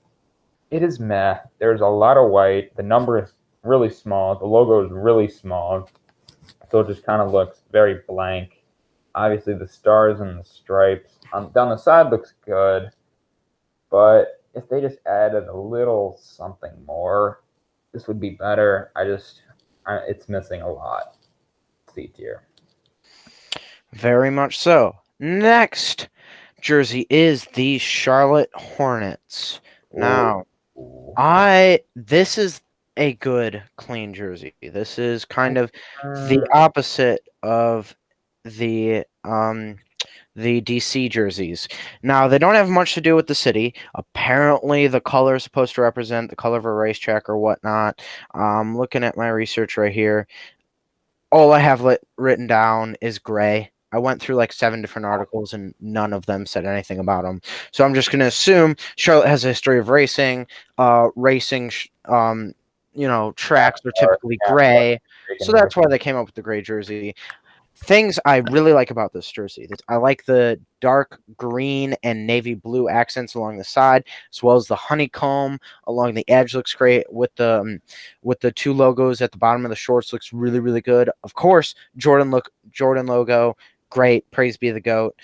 it is meh. There's a lot of white. The number is really small. The logo is really small. So it just kind of looks very blank. Obviously, the stars and the stripes down the side looks good. But if they just added a little something more, this would be better. It's missing a lot. C tier. Very much so. Next jersey is the Charlotte Hornets. Now, this is a good clean jersey. This is kind of the opposite of the DC jerseys. Now, they don't have much to do with the city. Apparently, the color is supposed to represent the color of a racetrack or whatnot. Looking at my research right here, all I have written down is gray. I went through like 7 different articles and none of them said anything about them. So I'm just going to assume Charlotte has a history of racing. Tracks are typically gray. So that's why they came up with the gray jersey. Things I really like about this jersey. I like the dark green and navy blue accents along the side, as well as the honeycomb along the edge looks great with the 2 logos at the bottom of the shorts looks really, really good. Of course, Jordan logo, great. Praise be the GOAT.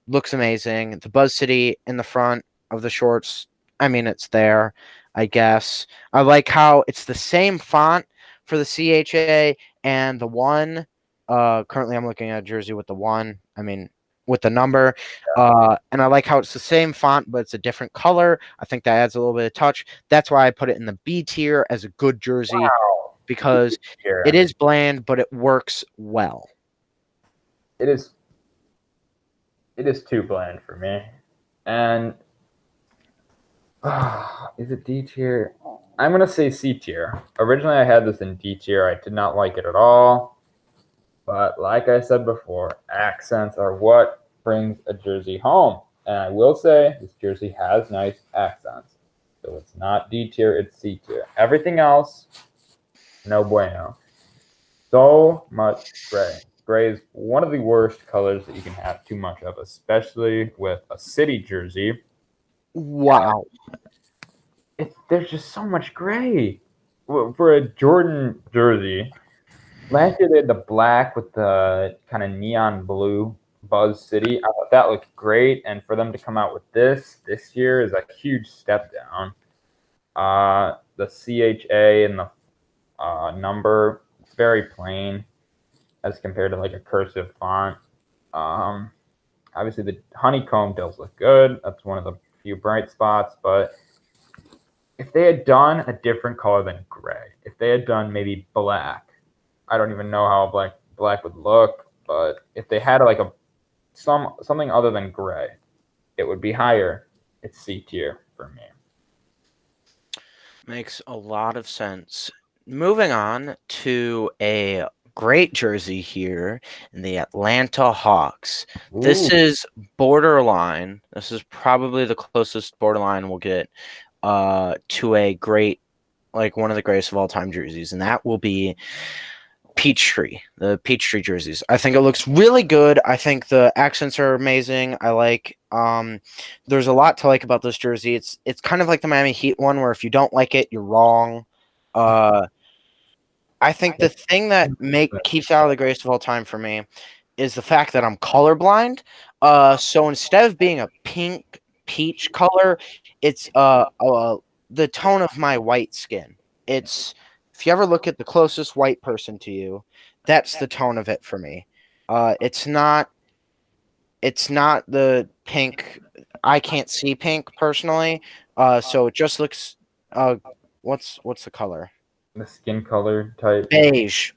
Looks amazing. The Buzz City in the front of the shorts, I mean, it's there, I guess. I like how it's the same font for the CHA and the 1. Currently, I'm looking at a jersey with the 1. I mean, with the number. And I like how it's the same font, but it's a different color. I think that adds a little bit of touch. That's why I put it in the B tier as a good jersey because it is bland, but it works well. It is too bland for me. And is it D tier? I'm going to say C tier. Originally, I had this in D tier. I did not like it at all. But like I said before, accents are what brings a jersey home. And I will say this jersey has nice accents. So it's not D tier, it's C tier. Everything else, no bueno. So much gray. Gray is one of the worst colors that you can have too much of, especially with a city jersey. Wow. There's just so much gray. For a Jordan jersey, last year they had the black with the kind of neon blue Buzz City. I thought that looked great, and for them to come out with this year is a huge step down. The CHA and the number very plain as compared to like a cursive font. Obviously, the honeycomb does look good. That's one of the few bright spots. But if they had done a different color than gray, if they had done maybe black, I don't even know how black would look. But if they had like something other than gray, it would be higher. It's C tier for me. Makes a lot of sense. Moving on to a great jersey here in the Atlanta Hawks. This is borderline. This is probably the closest borderline we'll get to a great, like one of the greatest of all time jerseys, and that will be Peachtree, the Peachtree jerseys. I think it looks really good. I think the accents are amazing. I like there's a lot to like about this jersey. It's kind of like the Miami Heat one where if you don't like it, you're wrong. I think the thing that keeps out of the greatest of all time for me is the fact that I'm colorblind. So instead of being a pink peach color, it's the tone of my white skin. It's if you ever look at the closest white person to you, that's the tone of it for me. It's not the pink. I can't see pink personally. So it just looks what's the color? The skin color type. Beige.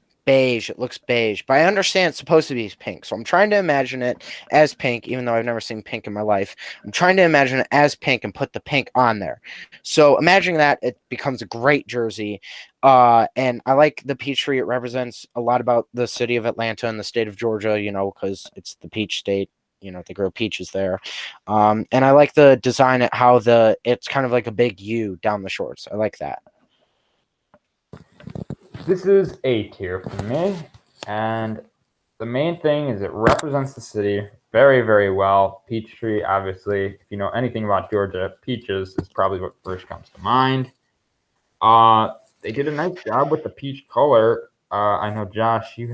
It looks beige, but I understand it's supposed to be pink, so I'm trying to imagine it as pink, even though I've never seen pink in my life. I'm trying to imagine it as pink and put the pink on there. So imagining that, it becomes a great jersey. And I like the Peachtree. It represents a lot about the city of Atlanta and the state of Georgia, because it's the peach state. They grow peaches there. And I like the design at how it's kind of like a big U down the shorts. I like that. This is A tier for me, and the main thing is it represents the city very, very well. Peachtree, obviously, if you know anything about Georgia, peaches is probably what first comes to mind. They did a nice job with the peach color. I know, Josh, you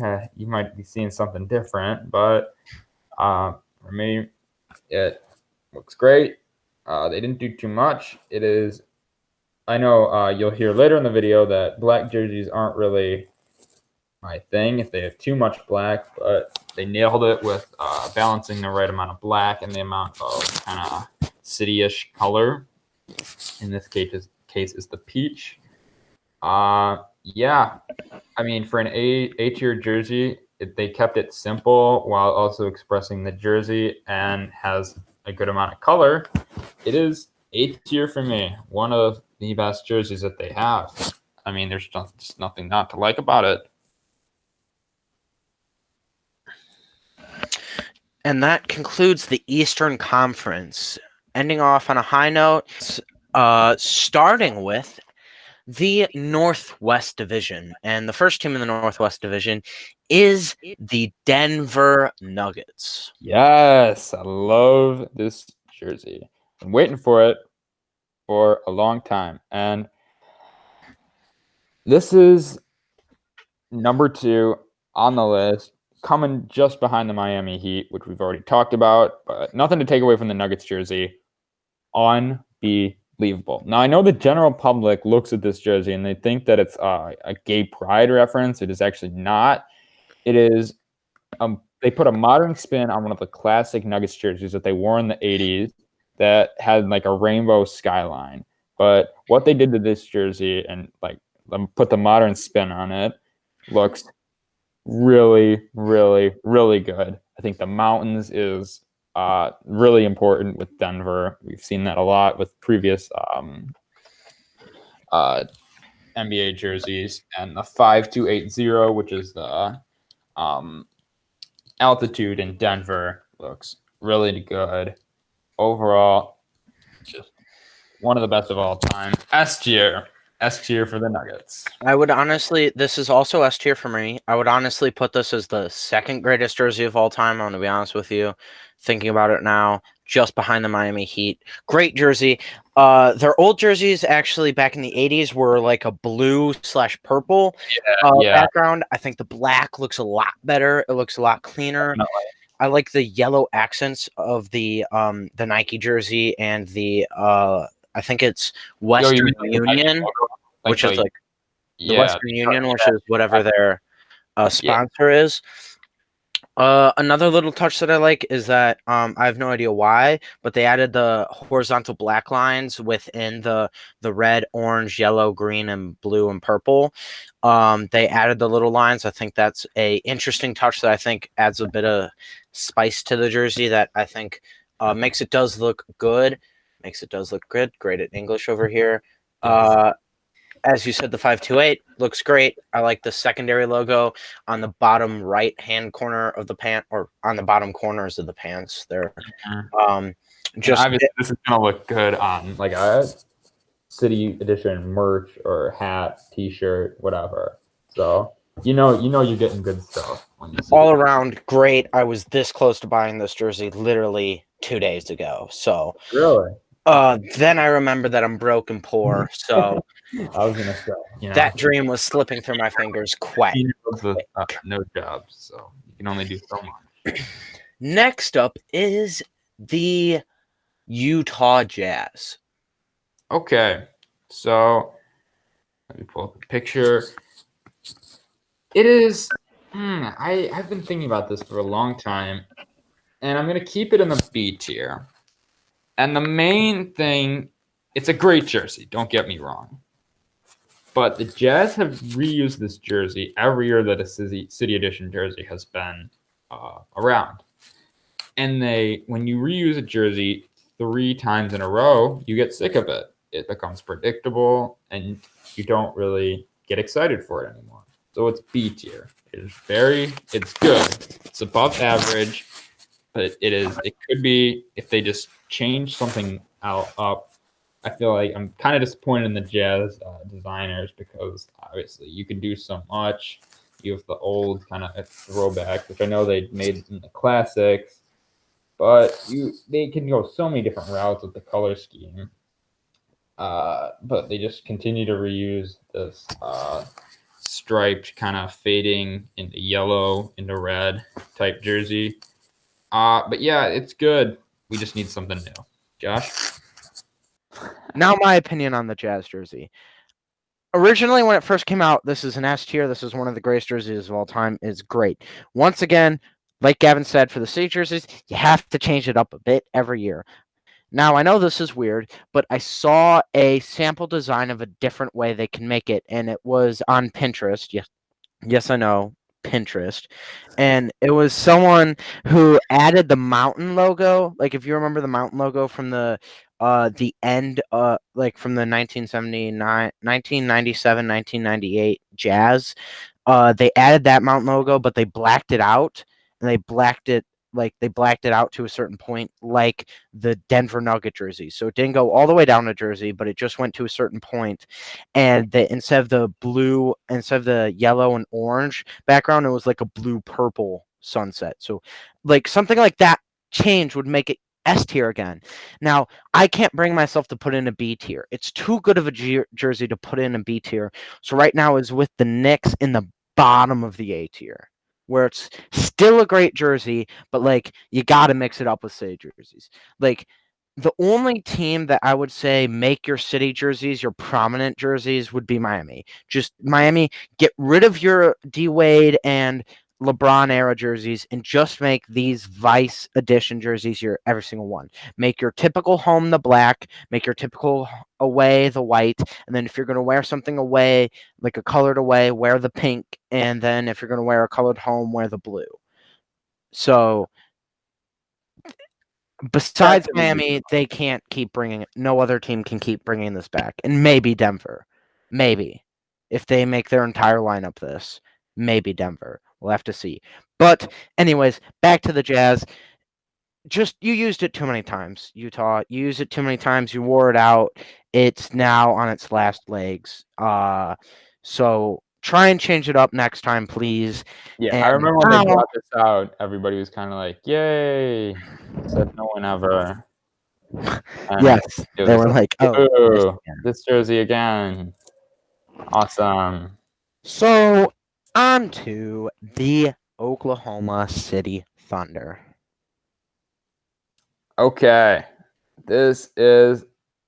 might be seeing something different, but for me, it looks great. They didn't do too much. I know you'll hear later in the video that black jerseys aren't really my thing if they have too much black, but they nailed it with balancing the right amount of black and the amount of kind of city-ish color. In this case is the peach. Yeah, I mean, for an A tier jersey, they kept it simple while also expressing the jersey and has a good amount of color. It is A tier for me. One of the best jerseys that they have. I mean, there's just nothing not to like about it. And that concludes the Eastern Conference. Ending off on a high note, starting with the Northwest Division. And the first team in the Northwest Division is the Denver Nuggets. Yes, I love this jersey. I'm waiting for it for a long time. And this is number 2 on the list, coming just behind the Miami Heat, which we've already talked about, but nothing to take away from the Nuggets jersey. Unbelievable. Now, I know the general public looks at this jersey and they think that it's a gay pride reference. It is actually not. It is, they put a modern spin on one of the classic Nuggets jerseys that they wore in the 80s that had like a rainbow skyline. But what they did to this jersey and like put the modern spin on it looks really, really, really good. I think the mountains is really important with Denver. We've seen that a lot with previous NBA jerseys, and the 5280, which is the altitude in Denver, looks really good. Overall, just one of the best of all time. S tier for the Nuggets. I would honestly, this is also S tier for me. I would honestly put this as the second greatest jersey of all time. I'm going to be honest with you. Thinking about it now, just behind the Miami Heat. Great jersey. Their old jerseys actually back in the 80s were like a blue/purple background. I think the black looks a lot better. It looks a lot cleaner. Definitely. I like the yellow accents of the Nike jersey and the I think it's Western Union, which is like the Western Union, which is whatever their sponsor is. Another little touch that I like is that I have no idea why, but they added the horizontal black lines within the red, orange, yellow, green, and blue and purple. They added the little lines. I think that's a interesting touch that I think adds a bit of spice to the jersey that I think makes it does look good. Makes it does look good. Great at English over here. As you said, the 528 looks great. I like the secondary logo on the bottom right-hand corner of the pant, or on the bottom corners of the pants there. Just obviously, this is gonna look good on like a City Edition merch or hat, T-shirt, whatever. So you know you're getting good stuff when you see all around great. I was this close to buying this jersey literally 2 days ago. So really. Then I remember that I'm broke and poor, so I was gonna say, that dream was slipping through my fingers quick. With no jobs, so you can only do so much. Next up is the Utah Jazz. Okay, so let me pull up a picture. It is. I've been thinking about this for a long time, and I'm gonna keep it in the B tier. And the main thing, it's a great jersey, don't get me wrong. But the Jazz have reused this jersey every year that a City Edition jersey has been around. And when you reuse a jersey 3 times in a row, you get sick of it. It becomes predictable, and you don't really get excited for it anymore. So it's B tier. It's good. It's above average. But it could be if they just change something up. I feel like I'm kind of disappointed in the Jazz designers because obviously you can do so much. You have the old kind of throwback, which I know they made in the classics, but they can go so many different routes with the color scheme. But they just continue to reuse this striped kind of fading into yellow into red type jersey. But yeah, it's good. We just need something new. Josh? Now my opinion on the Jazz jersey. Originally, when it first came out, this is an S tier. This is one of the greatest jerseys of all time. It's great. Once again, like Gavin said, for the City jerseys, you have to change it up a bit every year. Now, I know this is weird, but I saw a sample design of a different way they can make it, and it was on Pinterest. Yes, I know. Pinterest, and it was someone who added the mountain logo. Like, if you remember the mountain logo from the end, like from the 1979, 1997, 1998 Jazz, they added that mountain logo, but they blacked it out, and they blacked it out to a certain point, like the Denver Nugget jersey. So it didn't go all the way down to jersey, but it just went to a certain point. And instead of the yellow and orange background, it was like a blue purple sunset. So like something like that change would make it S tier again. Now, I can't bring myself to put in a B tier. It's too good of a jersey to put in a B tier. So right now is with the Knicks in the bottom of the A tier, where it's still a great jersey, but like you got to mix it up with city jerseys. Like the only team that I would say make your city jerseys, your prominent jerseys, would be Miami. Just Miami, get rid of your D Wade and LeBron era jerseys and just make these Vice edition jerseys your every single one. Make your typical home the black, make your typical away the white, and then if you're going to wear something away, like a colored away, wear the pink, and then if you're going to wear a colored home, wear the blue. So besides Miami, they can't keep bringing it. No other team can keep bringing this back. And maybe Denver. Maybe. If they make their entire lineup this, maybe Denver. We'll have to see. But anyways, back to the Jazz. Just you used it too many times, Utah. You used it too many times. You wore it out. It's now on its last legs. So try and change it up next time, please. Yeah, and I remember when they brought this out, everybody was kind of like, "Yay!" Said no one ever. Yes, they were like, "Oh, this jersey again, awesome." So on to the Oklahoma City Thunder. Okay, this is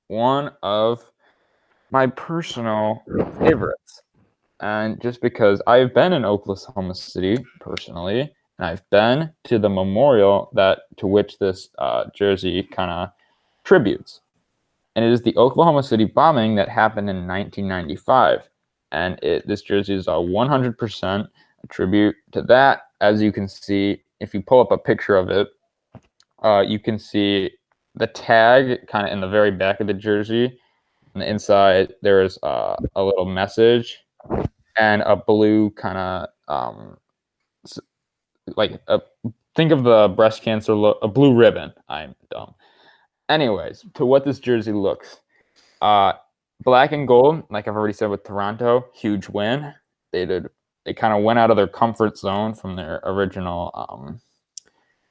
one of my personal favorites. And just because I've been in Oklahoma City personally, and I've been to the memorial to which this jersey kind of tributes. And it is the Oklahoma City bombing that happened in 1995. And this jersey is a 100% a tribute to that. As you can see, if you pull up a picture of it, you can see the tag kind of in the very back of the jersey. On the inside, there is a little message and a blue kind of think of the breast cancer a blue ribbon. I'm dumb. Anyways, to what this jersey looks, black and gold, like I've already said with Toronto, huge win. They kind of went out of their comfort zone from their original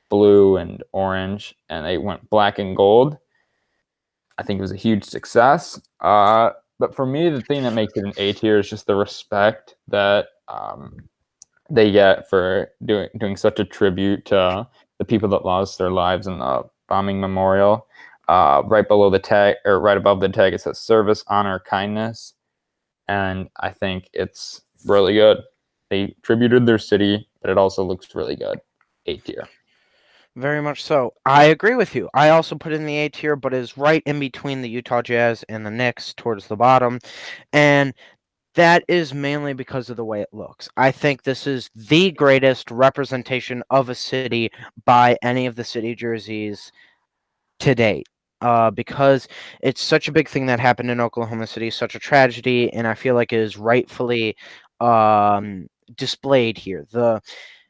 blue and orange, and they went black and gold. I think it was a huge success. But for me, the thing that makes it an A tier is just the respect that they get for doing such a tribute to the people that lost their lives in the bombing memorial. Right below the tag, or right above the tag, it says service, honor, kindness. And I think it's really good. They tributed their city, but it also looks really good. A tier. Very much so. I agree with you. I also put it in the A tier, but is right in between the Utah Jazz and the Knicks towards the bottom. And that is mainly because of the way it looks. I think this is the greatest representation of a city by any of the city jerseys to date. Because it's such a big thing that happened in Oklahoma City, such a tragedy, and I feel like it is rightfully displayed here.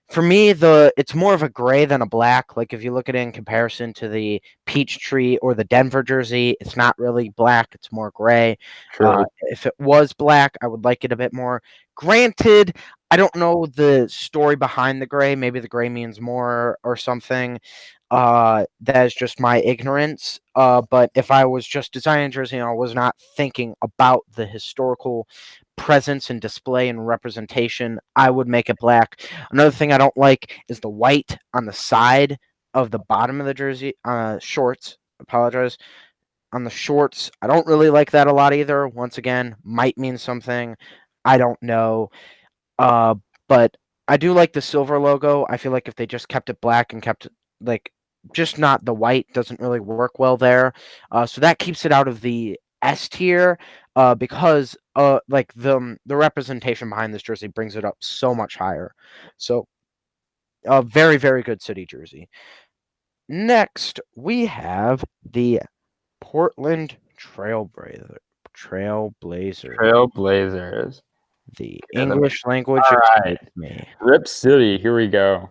For me, it's more of a gray than a black. Like if you look at it in comparison to the Peachtree or the Denver jersey, it's not really black. It's more gray. If it was black, I would like it a bit more. Granted, I don't know the story behind the gray. Maybe the gray means more or something. That is just my ignorance. But if I was just designing a jersey and I was not thinking about the historical presence and display and representation, I would make it black. Another thing I don't like is the white on the side of the bottom of the jersey, shorts. Apologize. On the shorts, I don't really like that a lot either. Once again, might mean something. I don't know. But I do like the silver logo. I feel like if they just kept it black and kept it like just not the white, doesn't really work well there. So that keeps it out of the S tier, because like the representation behind this jersey brings it up so much higher. So a very, very good city jersey. Next, we have the Portland Trailblazers. The English language. All right. Rip City. Here we go.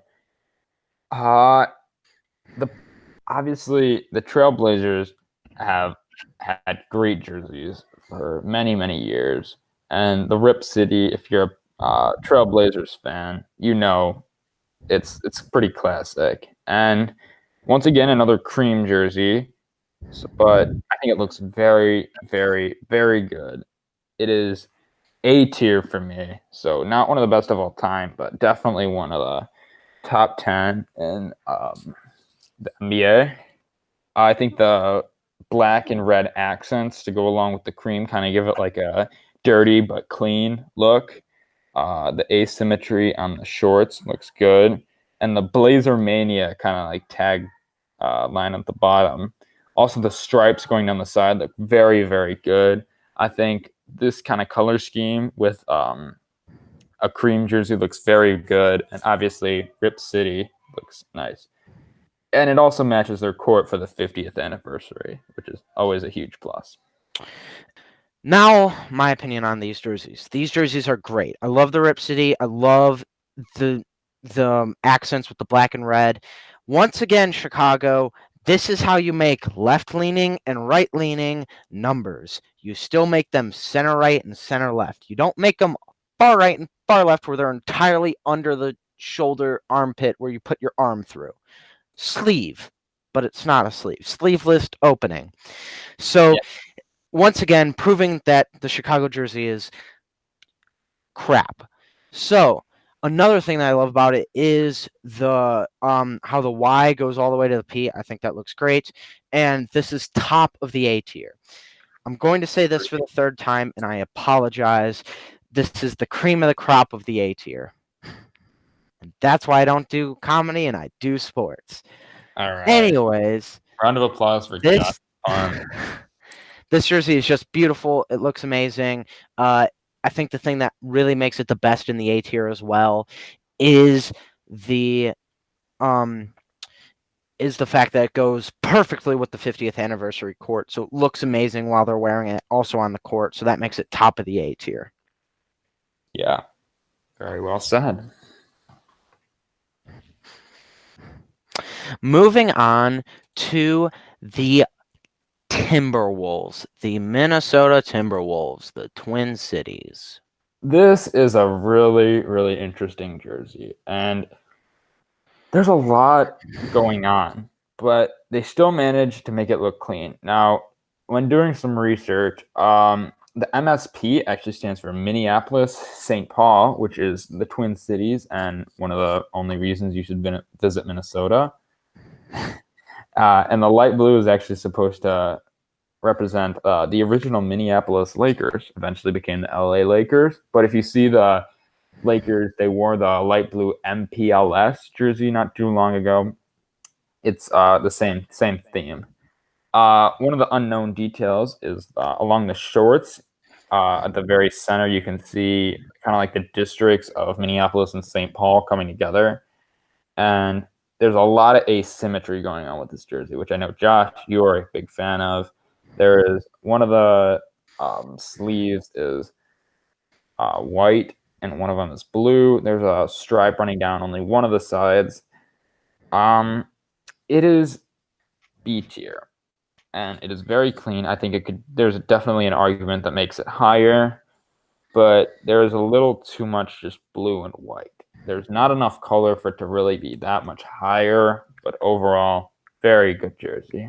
Obviously the Trailblazers have had great jerseys for many, many years, and the Rip City, if you're a Trailblazers fan, you know it's pretty classic. And once again, another cream jersey, but I think it looks very, very, very good. It is A tier for me, so not one of the best of all time, but definitely one of the top 10 in the NBA. I think the black and red accents to go along with the cream kind of give it like a dirty but clean look. The asymmetry on the shorts looks good. And the Blazer Mania kind of like tag line at the bottom. Also, the stripes going down the side look very, very good. I think this kind of color scheme with a cream jersey looks very good. And obviously, Rip City looks nice. And it also matches their court for the 50th anniversary, which is always a huge plus. Now, my opinion on these jerseys. These jerseys are great. I love the Rip City. I love the accents with the black and red. Once again, Chicago, this is how you make left-leaning and right-leaning numbers. You still make them center right and center left. You don't make them far right and far left where they're entirely under the shoulder armpit where you put your arm through. Sleeve, but it's not a sleeve. Sleeveless opening. So, once again, proving that the Chicago jersey is crap. So, another thing that I love about it is the how the Y goes all the way to the P. I think that looks great. And this is top of the A tier. I'm going to say this for the third time, and I apologize. This is the cream of the crop of the A tier. And that's why I don't do comedy and I do sports. All right. Anyways, Round of applause for this Josh Arm. this jersey is just beautiful. It looks amazing. I think the thing that really makes it the best in the A tier as well is the fact that it goes perfectly with the 50th anniversary court. So it looks amazing while they're wearing it also on the court. So that makes it top of the A tier. Yeah. Very well said. Moving on to the Timberwolves, the Minnesota Timberwolves, the Twin Cities. This is a really, really interesting jersey. And there's a lot going on, but they still managed to make it look clean. Now, when doing some research, the MSP actually stands for Minneapolis St. Paul, which is the Twin Cities, and one of the only reasons you should visit Minnesota. And the light blue is actually supposed to represent the original Minneapolis Lakers, eventually became the LA Lakers. But if you see the Lakers, they wore the light blue MPLS jersey not too long ago. It's the same theme. One of the unknown details is along the shorts. At the very center, you can see kind of like the districts of Minneapolis and St. Paul coming together. And there's a lot of asymmetry going on with this jersey, which I know, Josh, you are a big fan of. There is one of the sleeves is white, and one of them is blue. There's a stripe running down only one of the sides. It is B tier, and it is very clean. I think there's definitely an argument that makes it higher, but there is a little too much just blue and white. There's not enough color for it to really be that much higher, but overall, very good jersey.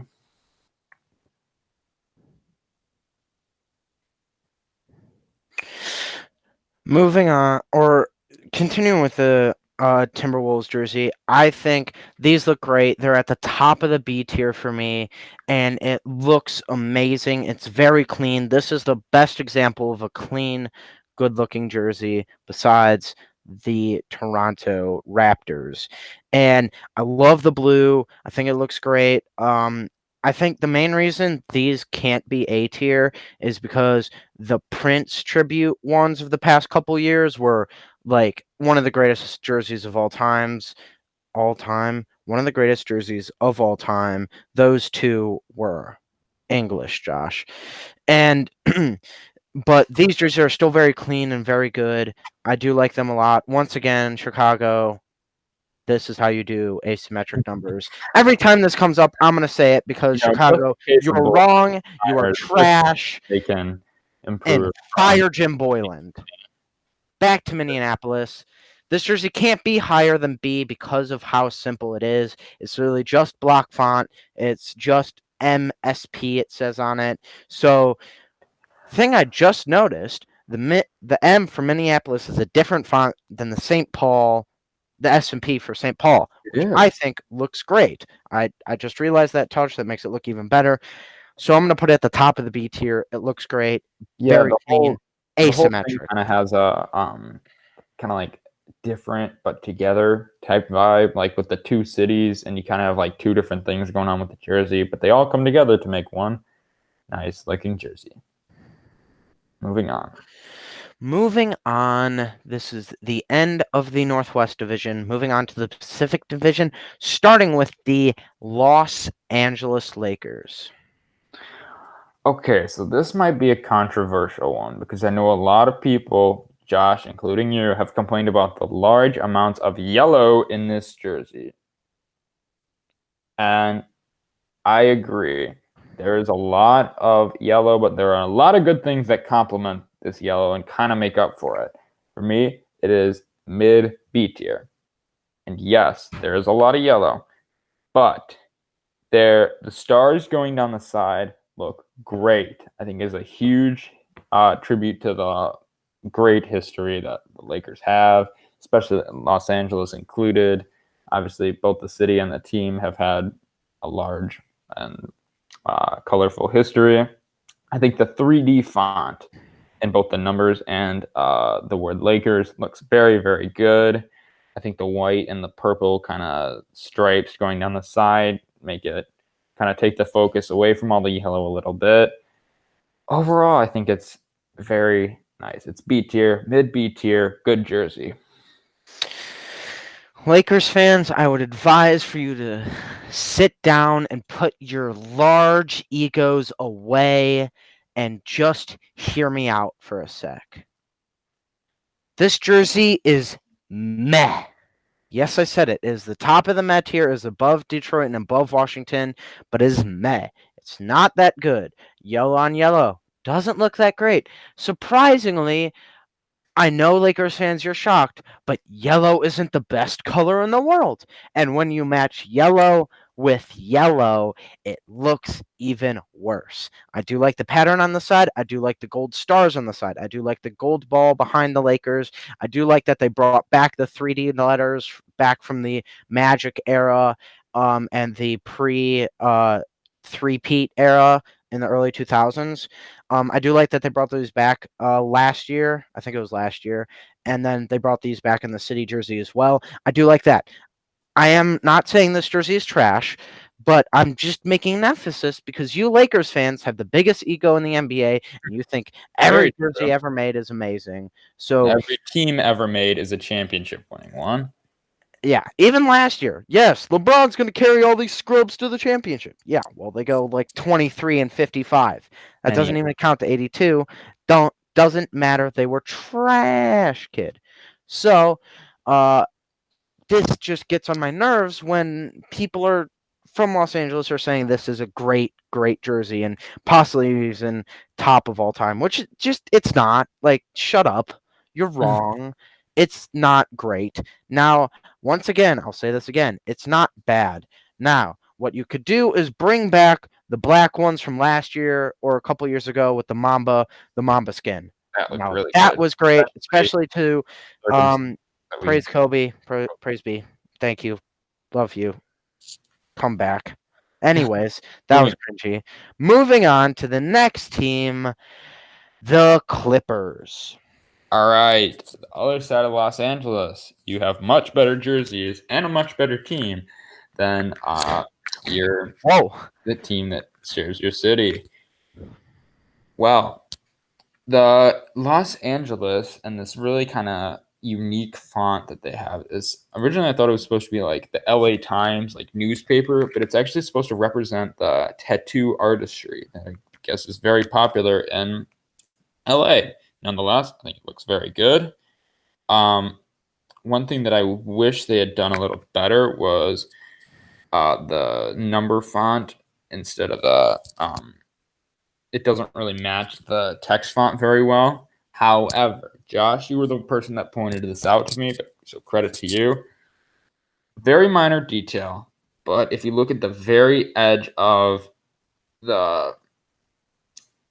Moving on, or continuing with the Timberwolves jersey, I think these look great. They're at the top of the B tier for me, and it looks amazing. It's very clean. This is the best example of a clean, good-looking jersey besides the Toronto Raptors. And I love the blue. I think it looks great. I think the main reason these can't be A tier is because the Prince tribute ones of the past couple years were like one of the greatest jerseys of all time. One of the greatest jerseys of all time. Those two were English, Josh. And but these jerseys are still very clean and very good. I do like them a lot. Once again, Chicago, this is how you do asymmetric numbers. Every time this comes up, I'm going to say it because Chicago, you're wrong. You are trash. They can improve. And fire Jim Boyland. Back to Minneapolis. This jersey can't be higher than B because of how simple it is. It's really just block font. It's just MSP, it says on it. So, thing I just noticed, the M for Minneapolis is a different font than the St. Paul, the S&P for St. Paul, which I think looks great. I just realized that touch that makes it look even better. So I'm going to put it at the top of the B tier. It looks great. Yeah, very clean, asymmetric. Kind of has a kind of like different but together type vibe, like with the two cities, and you kind of have like two different things going on with the jersey, but they all come together to make one nice looking jersey. Moving on. This is the end of the Northwest Division. Moving on to the Pacific Division, starting with the Los Angeles Lakers. Okay, so this might be a controversial one because I know a lot of people, Josh, including you, have complained about the large amounts of yellow in this jersey. And I agree. There is a lot of yellow, but there are a lot of good things that complement this yellow and kind of make up for it. For me, it is mid B tier. And yes, there is a lot of yellow, but the stars going down the side look great. I think is a huge tribute to the great history that the Lakers have, especially Los Angeles included. Obviously, both the city and the team have had a large and colorful history. I think the 3D font in both the numbers and the word Lakers. Looks very, very good. I think the white and the purple kind of stripes going down the side make it kind of take the focus away from all the yellow a little bit. Overall, I think it's very nice. It's B tier, mid B tier, good jersey. Lakers fans, I would advise for you to sit down and put your large egos away and just hear me out for a sec. This jersey is meh. Yes, I said it. It is the top of the meh tier, is above Detroit and above Washington, but it is meh. It's not that good. Yellow on yellow doesn't look that great. Surprisingly, I know Lakers fans, you're shocked, but yellow isn't the best color in the world. And when you match yellow with yellow, it looks even worse. I do like the pattern on the side. I do like the gold stars on the side. I do like the gold ball behind the Lakers. I do like that they brought back the 3D letters back from the Magic era and the three-peat era in the early 2000s. I do like that they brought those back last year. I think it was last year. And then they brought these back in the city jersey as well. I do like that. I am not saying this jersey is trash, but I'm just making an emphasis because you Lakers fans have the biggest ego in the NBA, and you think every jersey ever made is amazing. So every team ever made is a championship winning one. Yeah, even last year. Yes, LeBron's going to carry all these scrubs to the championship. Yeah, well, they go like 23-55. That doesn't even count the 82. Doesn't matter. They were trash, kid. So, this just gets on my nerves when people are from Los Angeles are saying this is a great, great jersey and possibly even top of all time, which it's not. Like, shut up. You're wrong. It's not great. Now, once again, I'll say this again. It's not bad. Now, what you could do is bring back the black ones from last year or a couple years ago with the Mamba skin. That was great, especially to praise Kobe. Praise be. Thank you. Love you. Come back. Anyways, that was cringy. Moving on to the next team, the Clippers. All right, the other side of Los Angeles, you have much better jerseys and a much better team than the team that shares your city. Well, the Los Angeles and this really kind of unique font that they have is originally I thought it was supposed to be like the LA Times like newspaper, but it's actually supposed to represent the tattoo artistry that I guess is very popular in LA. Nonetheless, I think it looks very good. One thing that I wish they had done a little better was the number font instead of the it doesn't really match the text font very well. However, Josh, you were the person that pointed this out to me, so credit to you. Very minor detail, but if you look at the very edge of the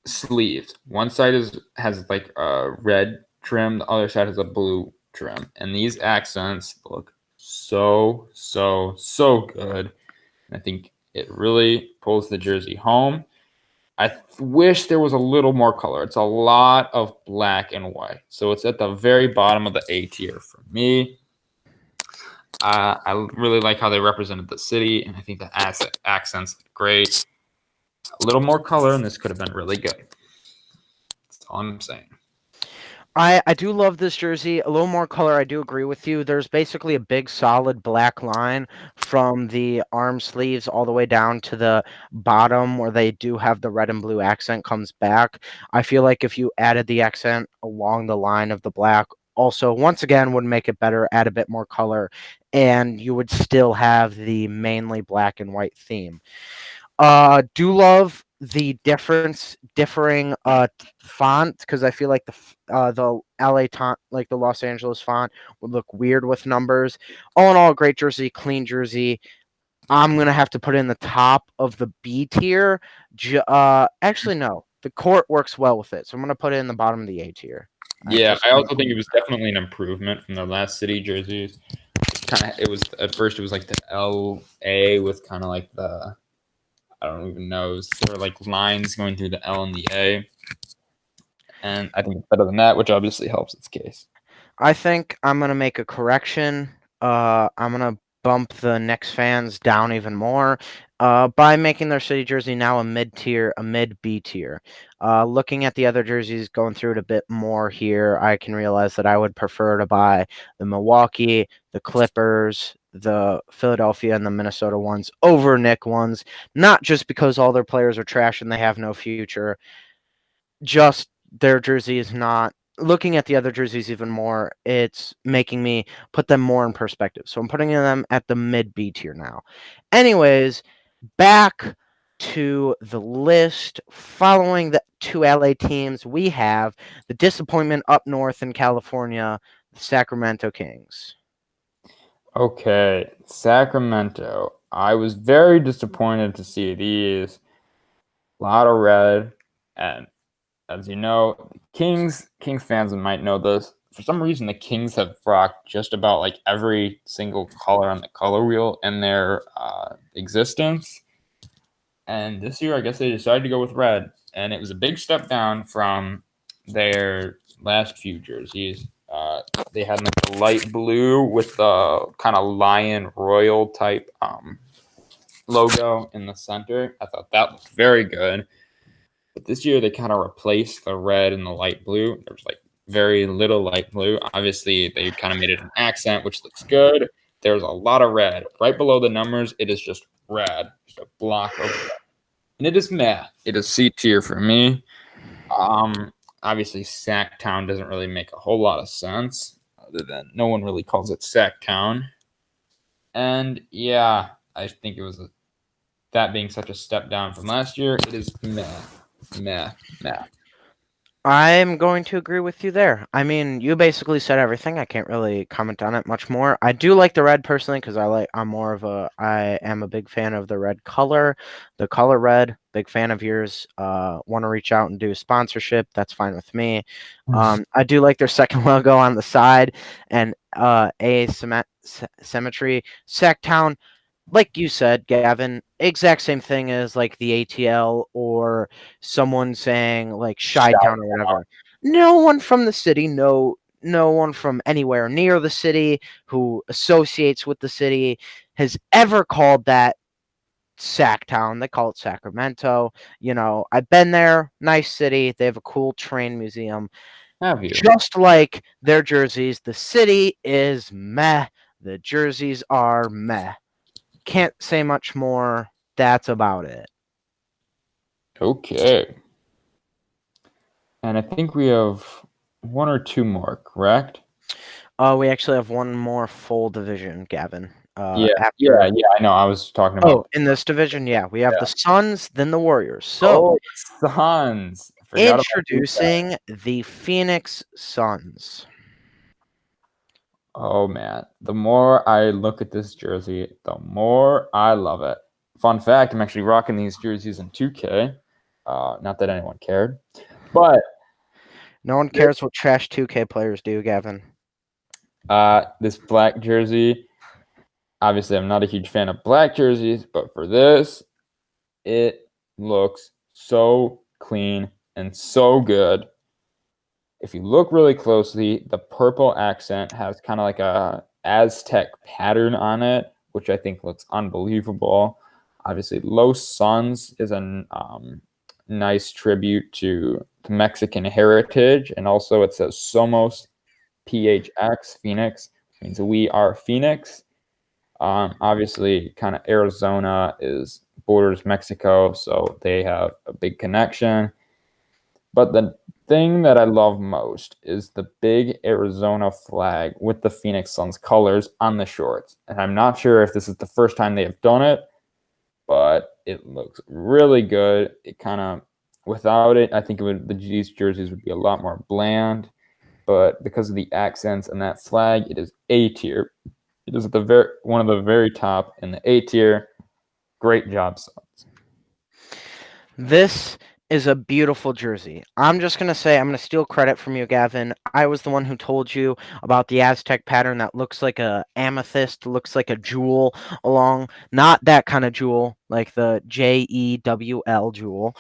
sleeves, one side has like a red trim, the other side has a blue trim, and these accents look so good. I think it really pulls the jersey home. I wish there was a little more color. It's a lot of black and white. So it's at the very bottom of the A tier for me. I really like how they represented the city, and I think the accents are great. A little more color, and this could have been really good. That's all I'm saying. I do love this jersey. A little more color, I do agree with you. There's basically a big solid black line from the arm sleeves all the way down to the bottom where they do have the red and blue accent comes back. I feel like if you added the accent along the line of the black, also once again would make it better, add a bit more color, and you would still have the mainly black and white theme. Do love the differing font because I feel like the LA like the Los Angeles font would look weird with numbers. All in all, great jersey, clean jersey. I'm gonna have to put it in the top of the B tier. Actually, no, the court works well with it, so I'm gonna put it in the bottom of the A tier. Yeah, I also think it was definitely an improvement from the last city jerseys. It was at first it was like the LA with kind of like the I don't even know. There were like lines going through the L and the A. and I think it's better than that, which obviously helps its case. I think I'm gonna make a correction. I'm gonna bump the Knicks fans down even more by making their city jersey now a mid tier, a mid B tier. Looking at the other jerseys, going through it a bit more here, I can realize that I would prefer to buy the Milwaukee, the Clippers, the Philadelphia, and the Minnesota ones over Knick ones. Not just because all their players are trash and they have no future, just their jersey is not. Looking at the other jerseys even more, it's making me put them more in perspective. So I'm putting them at the mid B tier now. Anyways, back to the list. Following the two LA teams, we have the disappointment up north in California, the Sacramento Kings. Okay, Sacramento. I was very disappointed to see these. A lot of red, and as you know, Kings fans might know this. For some reason, the Kings have rocked just about like every single color on the color wheel in their existence. And this year, I guess they decided to go with red, and it was a big step down from their last few jerseys. They had like the light blue with the kind of lion royal type logo in the center. I thought that looked very good. But this year they kind of replaced the red and the light blue. There was like very little light blue. Obviously, they kind of made it an accent, which looks good. There's a lot of red. Right below the numbers, it is just red, just a block of red. And it is meh. It is C tier for me. Obviously, Sacktown doesn't really make a whole lot of sense, other than no one really calls it Sacktown. And yeah, I think it was that being such a step down from last year, it is meh. Meh. I'm going to agree with you there. I mean, you basically said everything. I can't really comment on it much more. I do like the red personally because I am a big fan of the red color. The color red, big fan of yours. Want to reach out and do a sponsorship? That's fine with me. I do like their second logo on the side and symmetry. Sacktown, like you said, Gavin, exact same thing as like the ATL or someone saying like Chi-Town or whatever. No one from the city, no one from anywhere near the city who associates with the city has ever called that Sacktown. They call it Sacramento. You know, I've been there. Nice city. They have a cool train museum. Have you? Just like their jerseys, the city is meh. The jerseys are meh. Can't say much more. That's about it. Okay. And I think we have one or two more, correct? We actually have one more full division, Gavin. Yeah, I know. I was talking about. Oh, in this division, yeah, we have the Suns, then the Warriors. So, Suns. introducing the Phoenix Suns. Oh man, the more I look at this jersey, the more I love it. Fun fact: I'm actually rocking these jerseys in 2K. Not that anyone cared, but no one cares what trash 2K players do, Gavin. This black jersey. Obviously, I'm not a huge fan of black jerseys, but for this, it looks so clean and so good. If you look really closely, the purple accent has kind of like a Aztec pattern on it, which I think looks unbelievable. Obviously, Los Suns is a nice tribute to Mexican heritage, and also it says Somos PHX, Phoenix, means we are Phoenix. Obviously, kind of Arizona borders Mexico, so they have a big connection. But the thing that I love most is the big Arizona flag with the Phoenix Suns colors on the shorts. And I'm not sure if this is the first time they have done it, but it looks really good. It kind of, without it, I think these jerseys would be a lot more bland. But because of the accents and that flag, it is A tier. It is at one of the very top in the A tier. Great job, Suns. This is a beautiful jersey. I'm just going to say, I'm going to steal credit from you, Gavin. I was the one who told you about the Aztec pattern that looks like a amethyst, looks like a jewel along, not that kind of jewel, like the JEWL jewel.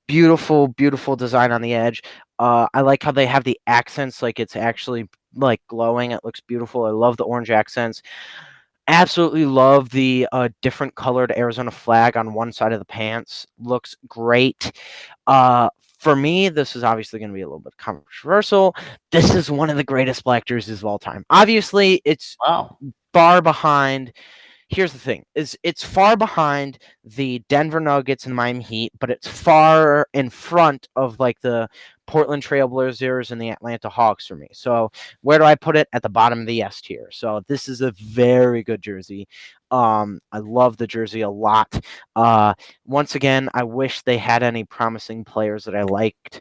Beautiful, beautiful design on the edge. I like how they have the accents, like it's actually like glowing. It looks beautiful. I love the orange accents. Absolutely love the different colored Arizona flag on one side of the pants. Looks great. For me, this is obviously going to be a little bit controversial. This is one of the greatest black jerseys of all time. Obviously, it's Wow. far behind. Here's the thing: is it's far behind the Denver Nuggets and Miami Heat, but it's far in front of like the Portland Trailblazers and the Atlanta Hawks for me. So where do I put it? At the bottom of the S tier. So this is a very good jersey. I love the jersey a lot. Once again, I wish they had any promising players that I liked.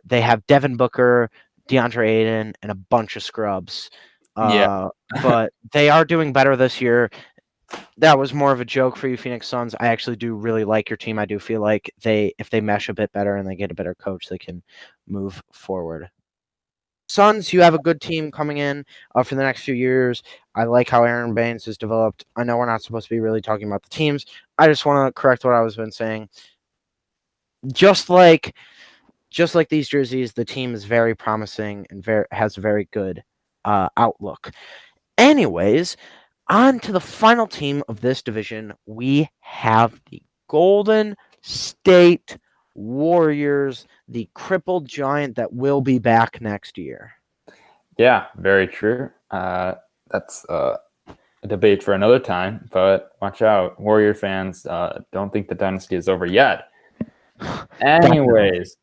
They have Devin Booker, DeAndre Ayton, and a bunch of scrubs. Yeah. But they are doing better this year. That was more of a joke for you, Phoenix Suns. I actually do really like your team. I do feel like if they mesh a bit better and they get a better coach, they can move forward. Suns, you have a good team coming in for the next few years. I like how Aaron Baines has developed. I know we're not supposed to be really talking about the teams. I just want to correct what I was been saying. Just like these jerseys, the team is very promising and has a very good outlook. Anyways, on to the final team of this division, we have the Golden State Warriors, the crippled giant that will be back next year. Yeah, very true. That's a debate for another time, but watch out. Warrior fans don't think the dynasty is over yet. Anyways,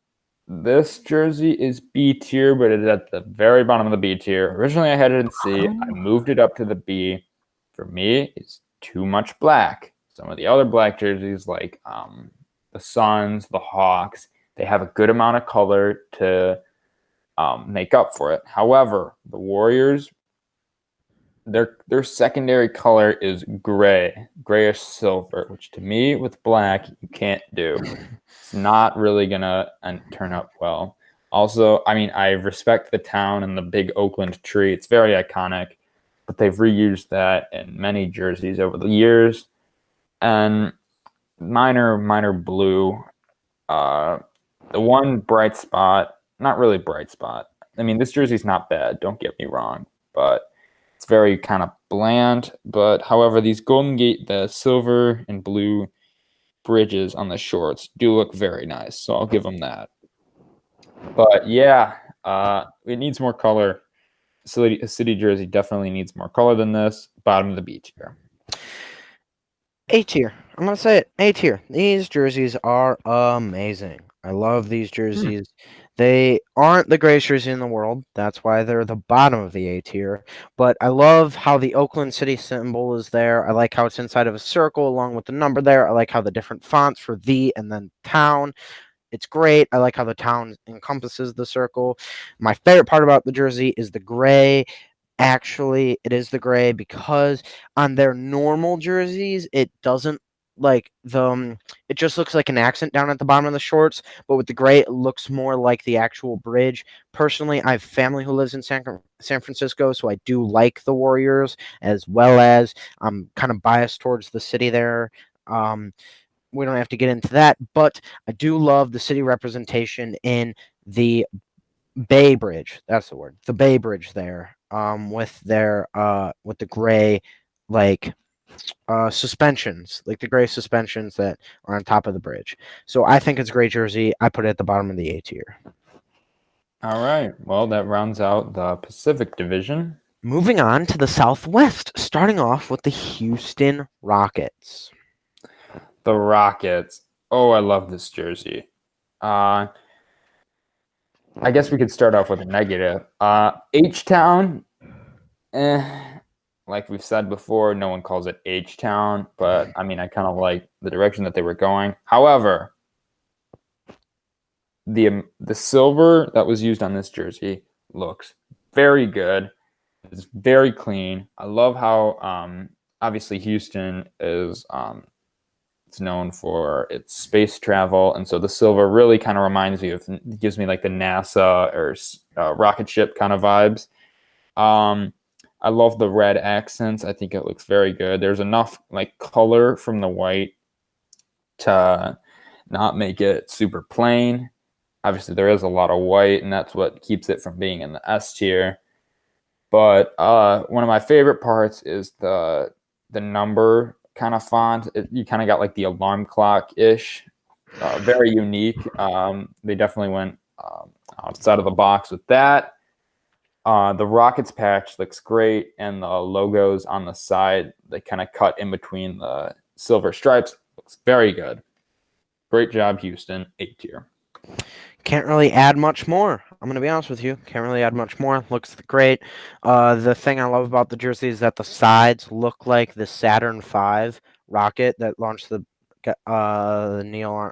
this jersey is B tier, but it's at the very bottom of the B tier. Originally, I had it in C. I moved it up to the B. For me, it's too much black. Some of the other black jerseys, like the Suns, the Hawks, they have a good amount of color to make up for it. However, the Warriors, their secondary color is gray, grayish silver, which to me with black you can't do. It's not really gonna turn out well. Also, I mean, I respect the town and the big Oakland tree. It's very iconic, but they've reused that in many jerseys over the years. And minor blue. The one bright spot, not really bright spot. I mean, this jersey's not bad. Don't get me wrong, but it's very kind of bland. But however, these Golden Gate, the silver and blue bridges on the shorts do look very nice. So I'll give them that. But yeah, it needs more color. City jersey definitely needs more color than this. Bottom of the B tier. A tier. I'm gonna say it. A tier. These jerseys are amazing. I love these jerseys. They aren't the greatest jersey in the world. That's why they're the bottom of the A tier. But I love how the Oakland City symbol is there. I like how it's inside of a circle along with the number there. I like how the different fonts for the and then town. It's great. I like how the town encompasses the circle. My favorite part about the jersey is the gray. Actually, it is the gray because on their normal jerseys, it doesn't like it just looks like an accent down at the bottom of the shorts, but with the gray, it looks more like the actual bridge. Personally, I have family who lives in San Francisco, so I do like the Warriors as well as I'm kind of biased towards the city there. We don't have to get into that, but I do love the city representation in the Bay Bridge. That's the word. The Bay Bridge there, with the gray like suspensions, like the gray suspensions that are on top of the bridge. So I think it's a great jersey. I put it at the bottom of the A tier. All right. Well, that rounds out the Pacific Division. Moving on to the Southwest, starting off with the Houston Rockets. The Rockets. Oh, I love this jersey. I guess we could start off with a negative. H-Town, like we've said before, no one calls it H-Town, but I mean, I kind of like the direction that they were going. However, the silver that was used on this jersey looks very good. It's very clean. I love how obviously Houston is It's known for its space travel, and so the silver really kind of reminds me of, gives me like the NASA or rocket ship kind of vibes. I love the red accents. I think it looks very good. There's enough like color from the white to not make it super plain. Obviously, there is a lot of white, and that's what keeps it from being in the S tier. But one of my favorite parts is the number kind of font. You kind of got like the alarm clock ish, very unique. They definitely went outside of the box with that. The Rockets patch looks great, and the logos on the side, they kind of cut in between the silver stripes. Looks very good. Great job, Houston. A tier. Can't really add much more. I'm going to be honest with you. Can't really add much more. Looks great. The thing I love about the jersey is that the sides look like the Saturn V rocket that launched the Neil,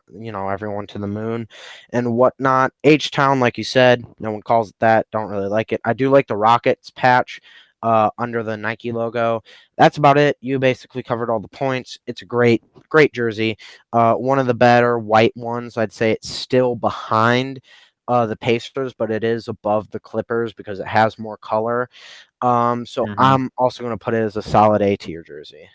everyone to the moon and whatnot. H-Town, like you said, no one calls it that. Don't really like it. I do like the Rockets patch under the Nike logo. That's about it. You basically covered all the points. It's a great jersey. One of the better white ones. I'd say it's still behind the Pacers, but it is above the Clippers because it has more color. So I'm also going to put it as a solid A tier jersey.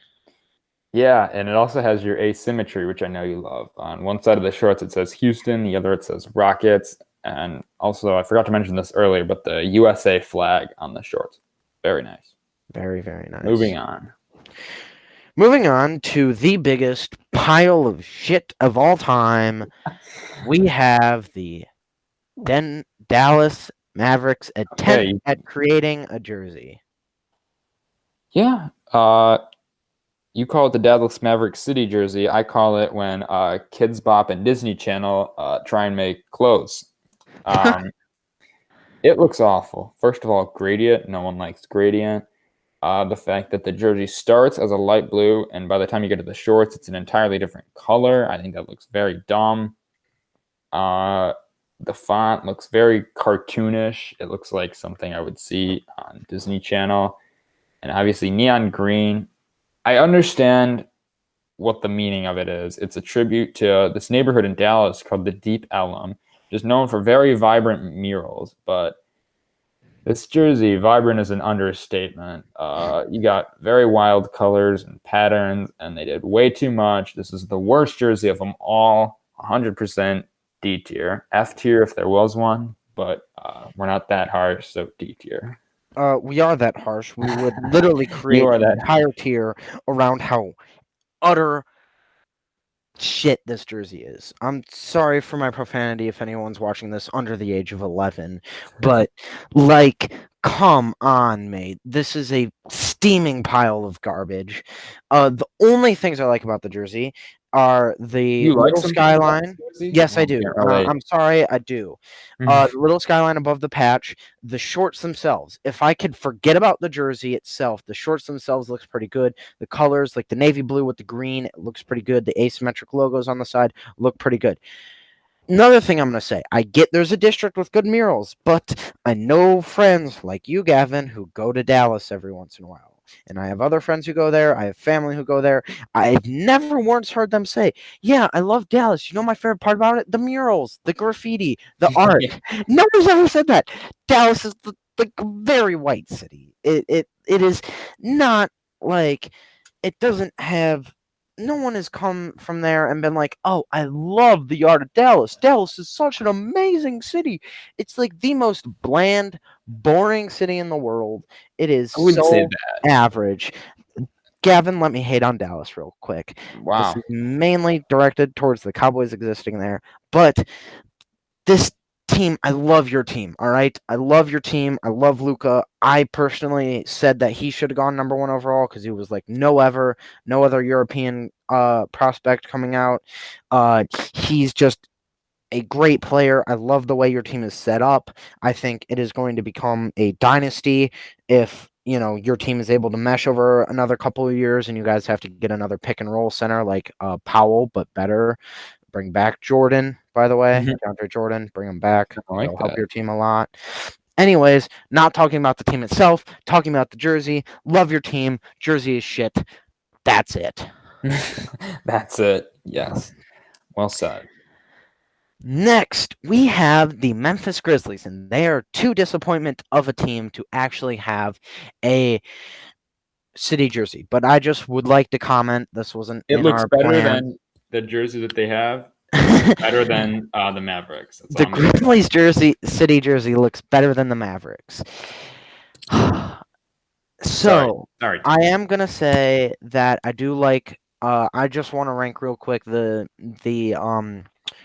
Yeah, and it also has your asymmetry, which I know you love. On one side of the shorts, it says Houston. The other, it says Rockets. And also, I forgot to mention this earlier, but the USA flag on the shorts. Very nice. Very, very nice. Moving on. Moving on to the biggest pile of shit of all time. We have the Dallas Mavericks attempt at creating a jersey. Yeah. You call it the Dallas Maverick City jersey. I call it when Kids Bop and Disney Channel try and make clothes. It looks awful. First of all, gradient. No one likes gradient. The fact that the jersey starts as a light blue, and by the time you get to the shorts, it's an entirely different color. I think that looks very dumb. The font looks very cartoonish. It looks like something I would see on Disney Channel. And obviously neon green. I understand what the meaning of it is. It's a tribute to this neighborhood in Dallas called the Deep Ellum, which is known for very vibrant murals. But this jersey, vibrant is an understatement. You got very wild colors and patterns, and they did way too much. This is the worst jersey of them all, 100% D tier. F tier if there was one, but we're not that harsh, so D tier. We are that harsh. We would literally create an entire tier around how utter shit this jersey is. I'm sorry for my profanity if anyone's watching this under the age of 11, but like, come on, mate. This is a steaming pile of garbage. The only things I like about the jersey are the little skyline. Yes, I do. I'm sorry, I do. The little skyline above the patch, the shorts themselves. If I could forget about the jersey itself, the shorts themselves looks pretty good. The colors, like the navy blue with the green, it looks pretty good. The asymmetric logos on the side look pretty good. Another thing I'm going to say, I get there's a district with good murals, but I know friends like you, Gavin, who go to Dallas every once in a while. And I have other friends who go there. I have family who go there. I've never once heard them say, yeah, I love Dallas. You know my favorite part about it? The murals, the graffiti, the art. No one's ever said that. Dallas is the very white city. It is not like, it doesn't have, no one has come from there and been like, oh, I love the art of Dallas. Dallas is such an amazing city. It's like the most bland, boring city in the world. It is so average. Gavin, let me hate on Dallas real quick. Wow. This is mainly directed towards the Cowboys existing there. But this team, I love your team, all right? I love your team. I love Luka. I personally said that he should have gone number 1 overall because he was like no other European prospect coming out. He's just a great player. I love the way your team is set up. I think it is going to become a dynasty if your team is able to mesh over another couple of years and you guys have to get another pick and roll center like Powell, but better. Bring back Jordan, by the way. DeAndre Jordan, bring him back. It'll help your team a lot. Anyways, not talking about the team itself, talking about the jersey. Love your team. Jersey is shit. That's it. That's it. Yes. Well said. Next, we have the Memphis Grizzlies, and they are too disappointment of a team to actually have a city jersey. But I just would like to comment, this wasn't It in looks our better plan. than the jersey that they have. It looks better than the Mavericks. That's The all I'm gonna say. Grizzlies city jersey looks better than the Mavericks. Sorry. So Sorry. I am gonna say that I do like. I just want to rank real quick the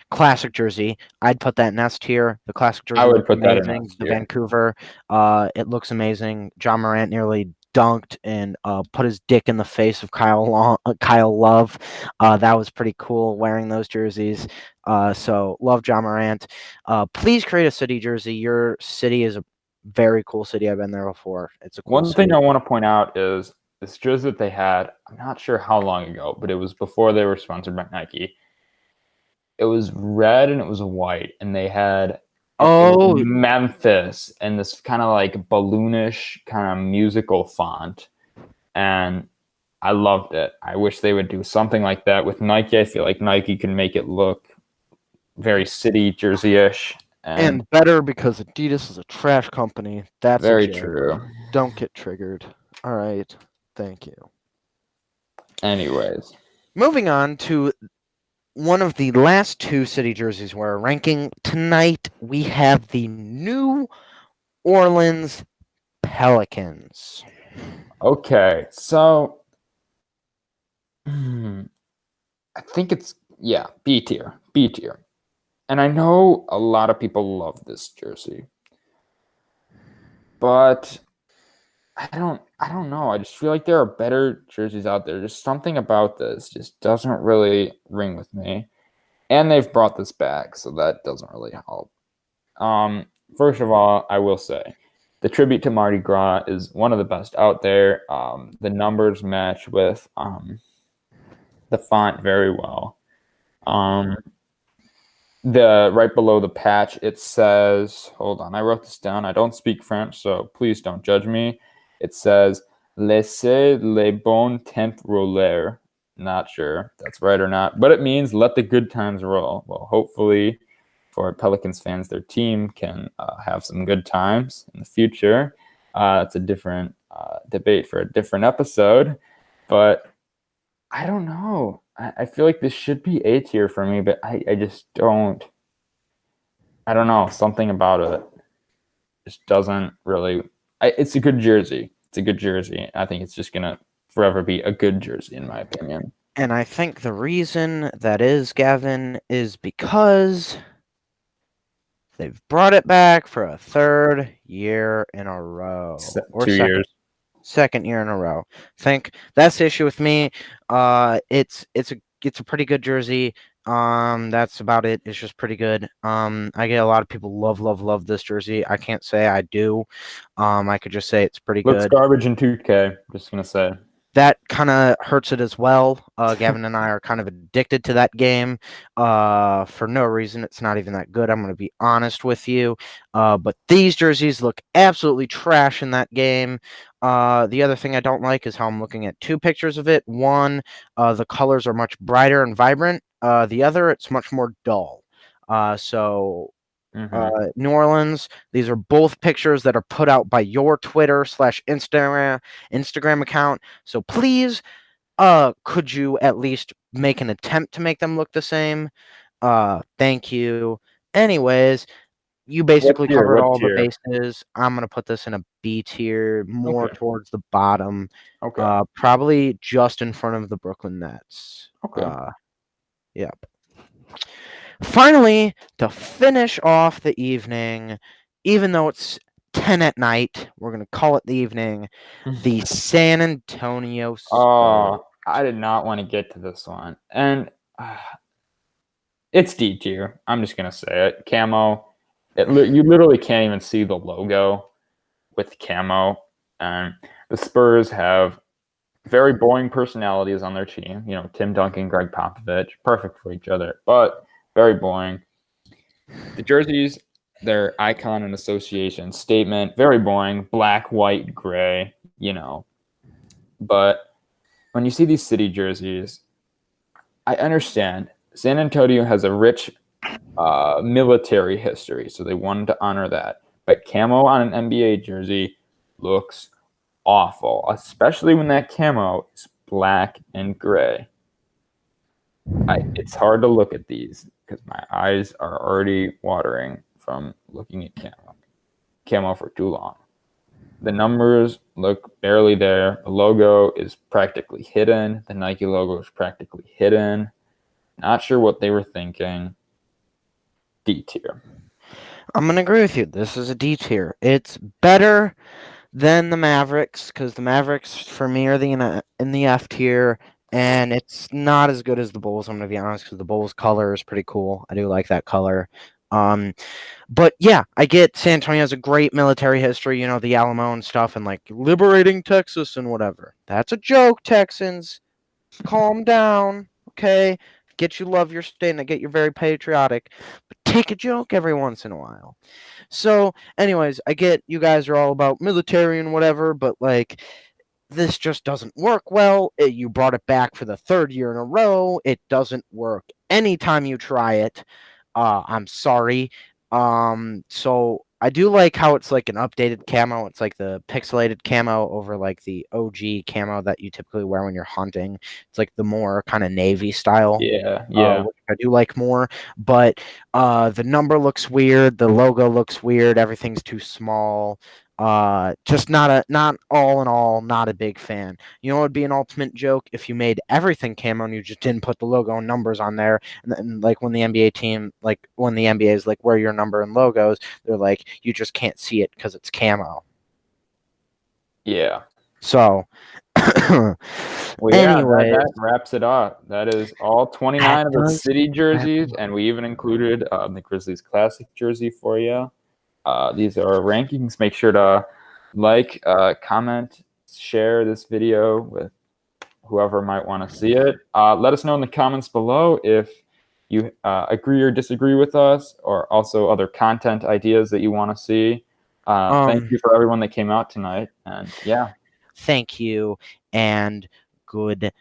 classic jersey. I'd put that in S tier. The classic jersey I would looks put that in amazing. S The tier. Vancouver, it looks amazing. John Morant nearly dunked and put his dick in the face of Kyle Love. That was pretty cool wearing those jerseys. So love John Morant. Please create a city jersey. Your city is a very cool city. I've been there before. It's a cool One thing city. I want to point out is this jersey that they had. I'm not sure how long ago, but it was before they were sponsored by Nike. It was red and it was white, and they had Memphis and this kind of like balloonish kind of musical font, and I loved it. I wish they would do something like that with Nike. I feel like Nike can make it look very city jersey-ish. And better because Adidas is a trash company. That's very a joke. true. Don't get triggered. All right. Thank you. Anyways, moving on to one of the last two city jerseys we're ranking tonight, we have the New Orleans Pelicans. Okay, so I think it's B tier. And I know a lot of people love this jersey. But I don't know. I just feel like there are better jerseys out there. Just something about this just doesn't really ring with me. And they've brought this back, so that doesn't really help. First of all, I will say the tribute to Mardi Gras is one of the best out there. The numbers match with the font very well. The right below the patch, it says, hold on, I wrote this down. I don't speak French, so please don't judge me. It says, laissez les bons temps rouler. Not sure if that's right or not, but it means let the good times roll. Well, hopefully for Pelicans fans, their team can have some good times in the future. That's a different debate for a different episode, but I don't know. I feel like this should be A tier for me, but I just don't. I don't know. Something about it just doesn't really. It's a good jersey. It's a good jersey. I think it's just gonna forever be a good jersey, in my opinion. And I think the reason that is, Gavin, is because they've brought it back for a third year in a row. Or 2 years. Second year in a row. Think that's the issue with me. It's a pretty good jersey. That's about it. It's just pretty good. I get a lot of people love this jersey. I can't say I do. I could just say it's pretty Looks good. garbage in 2K. Just gonna say that kind of hurts it as well. Gavin and I are kind of addicted to that game for no reason. It's not even that good. I'm going to be honest with you. But these jerseys look absolutely trash in that game. The other thing I don't like is how I'm looking at two pictures of it. One, the colors are much brighter and vibrant. The other, it's much more dull. New Orleans, these are both pictures that are put out by your Twitter/Instagram account. So please, could you at least make an attempt to make them look the same? Thank you. Anyways, you basically covered all the bases. I'm going to put this in a B tier, more towards the bottom. Okay. Probably just in front of the Brooklyn Nets. Okay. Yep. Finally, to finish off the evening, even though it's 10 at night, we're going to call it the evening, the San Antonio Spurs. Oh, I did not want to get to this one. And it's D tier. I'm just going to say it. Camo. You literally can't even see the logo with camo. And the Spurs have very boring personalities on their team. You know, Tim Duncan, Greg Popovich, perfect for each other. But very boring. The jerseys, their icon and association statement, very boring. Black, white, gray, you know. But when you see these city jerseys, I understand San Antonio has a rich military history, so they wanted to honor that. But camo on an NBA jersey looks awful, especially when that camo is black and gray. It's hard to look at these because my eyes are already watering from looking at camo for too long. The numbers look barely there. The logo is practically hidden. The Nike logo is practically hidden. Not sure what they were thinking. D tier. I'm gonna agree with you. This is a D tier. It's better than the Mavericks because the Mavericks for me are in the F tier, and it's not as good as the Bulls. I'm gonna be honest because the Bulls color is pretty cool. I do like that color. But yeah, I get San Antonio has a great military history. You know, the Alamo and stuff, and like liberating Texas and whatever. That's a joke, Texans. Calm down, okay? Get you love your state and I get you're very patriotic, but take a joke every once in a while. So, anyways, I get you guys are all about military and whatever, but like this just doesn't work well. You brought it back for the third year in a row. It doesn't work anytime you try it. I'm sorry. So I do like how it's like an updated camo. It's like the pixelated camo over like the OG camo that you typically wear when you're hunting. It's like the more kind of navy style. Yeah. Which I do like more, but the number looks weird, the logo looks weird, everything's too small. Just not all in all, not a big fan. You know what would be an ultimate joke if you made everything camo and you just didn't put the logo and numbers on there, and then like when the NBA team, like when the NBA is like where your number and logos, they're like you just can't see it because it's camo. Yeah. So. Well, yeah, Anyways, that wraps it up. That is all 29 of the does city jerseys, and we even included the Grizzlies Classic jersey for you. These are our rankings. Make sure to like, comment, share this video with whoever might want to see it. Let us know in the comments below if you agree or disagree with us, or also other content ideas that you want to see. Thank you for everyone that came out tonight, and yeah. Thank you and goodbye.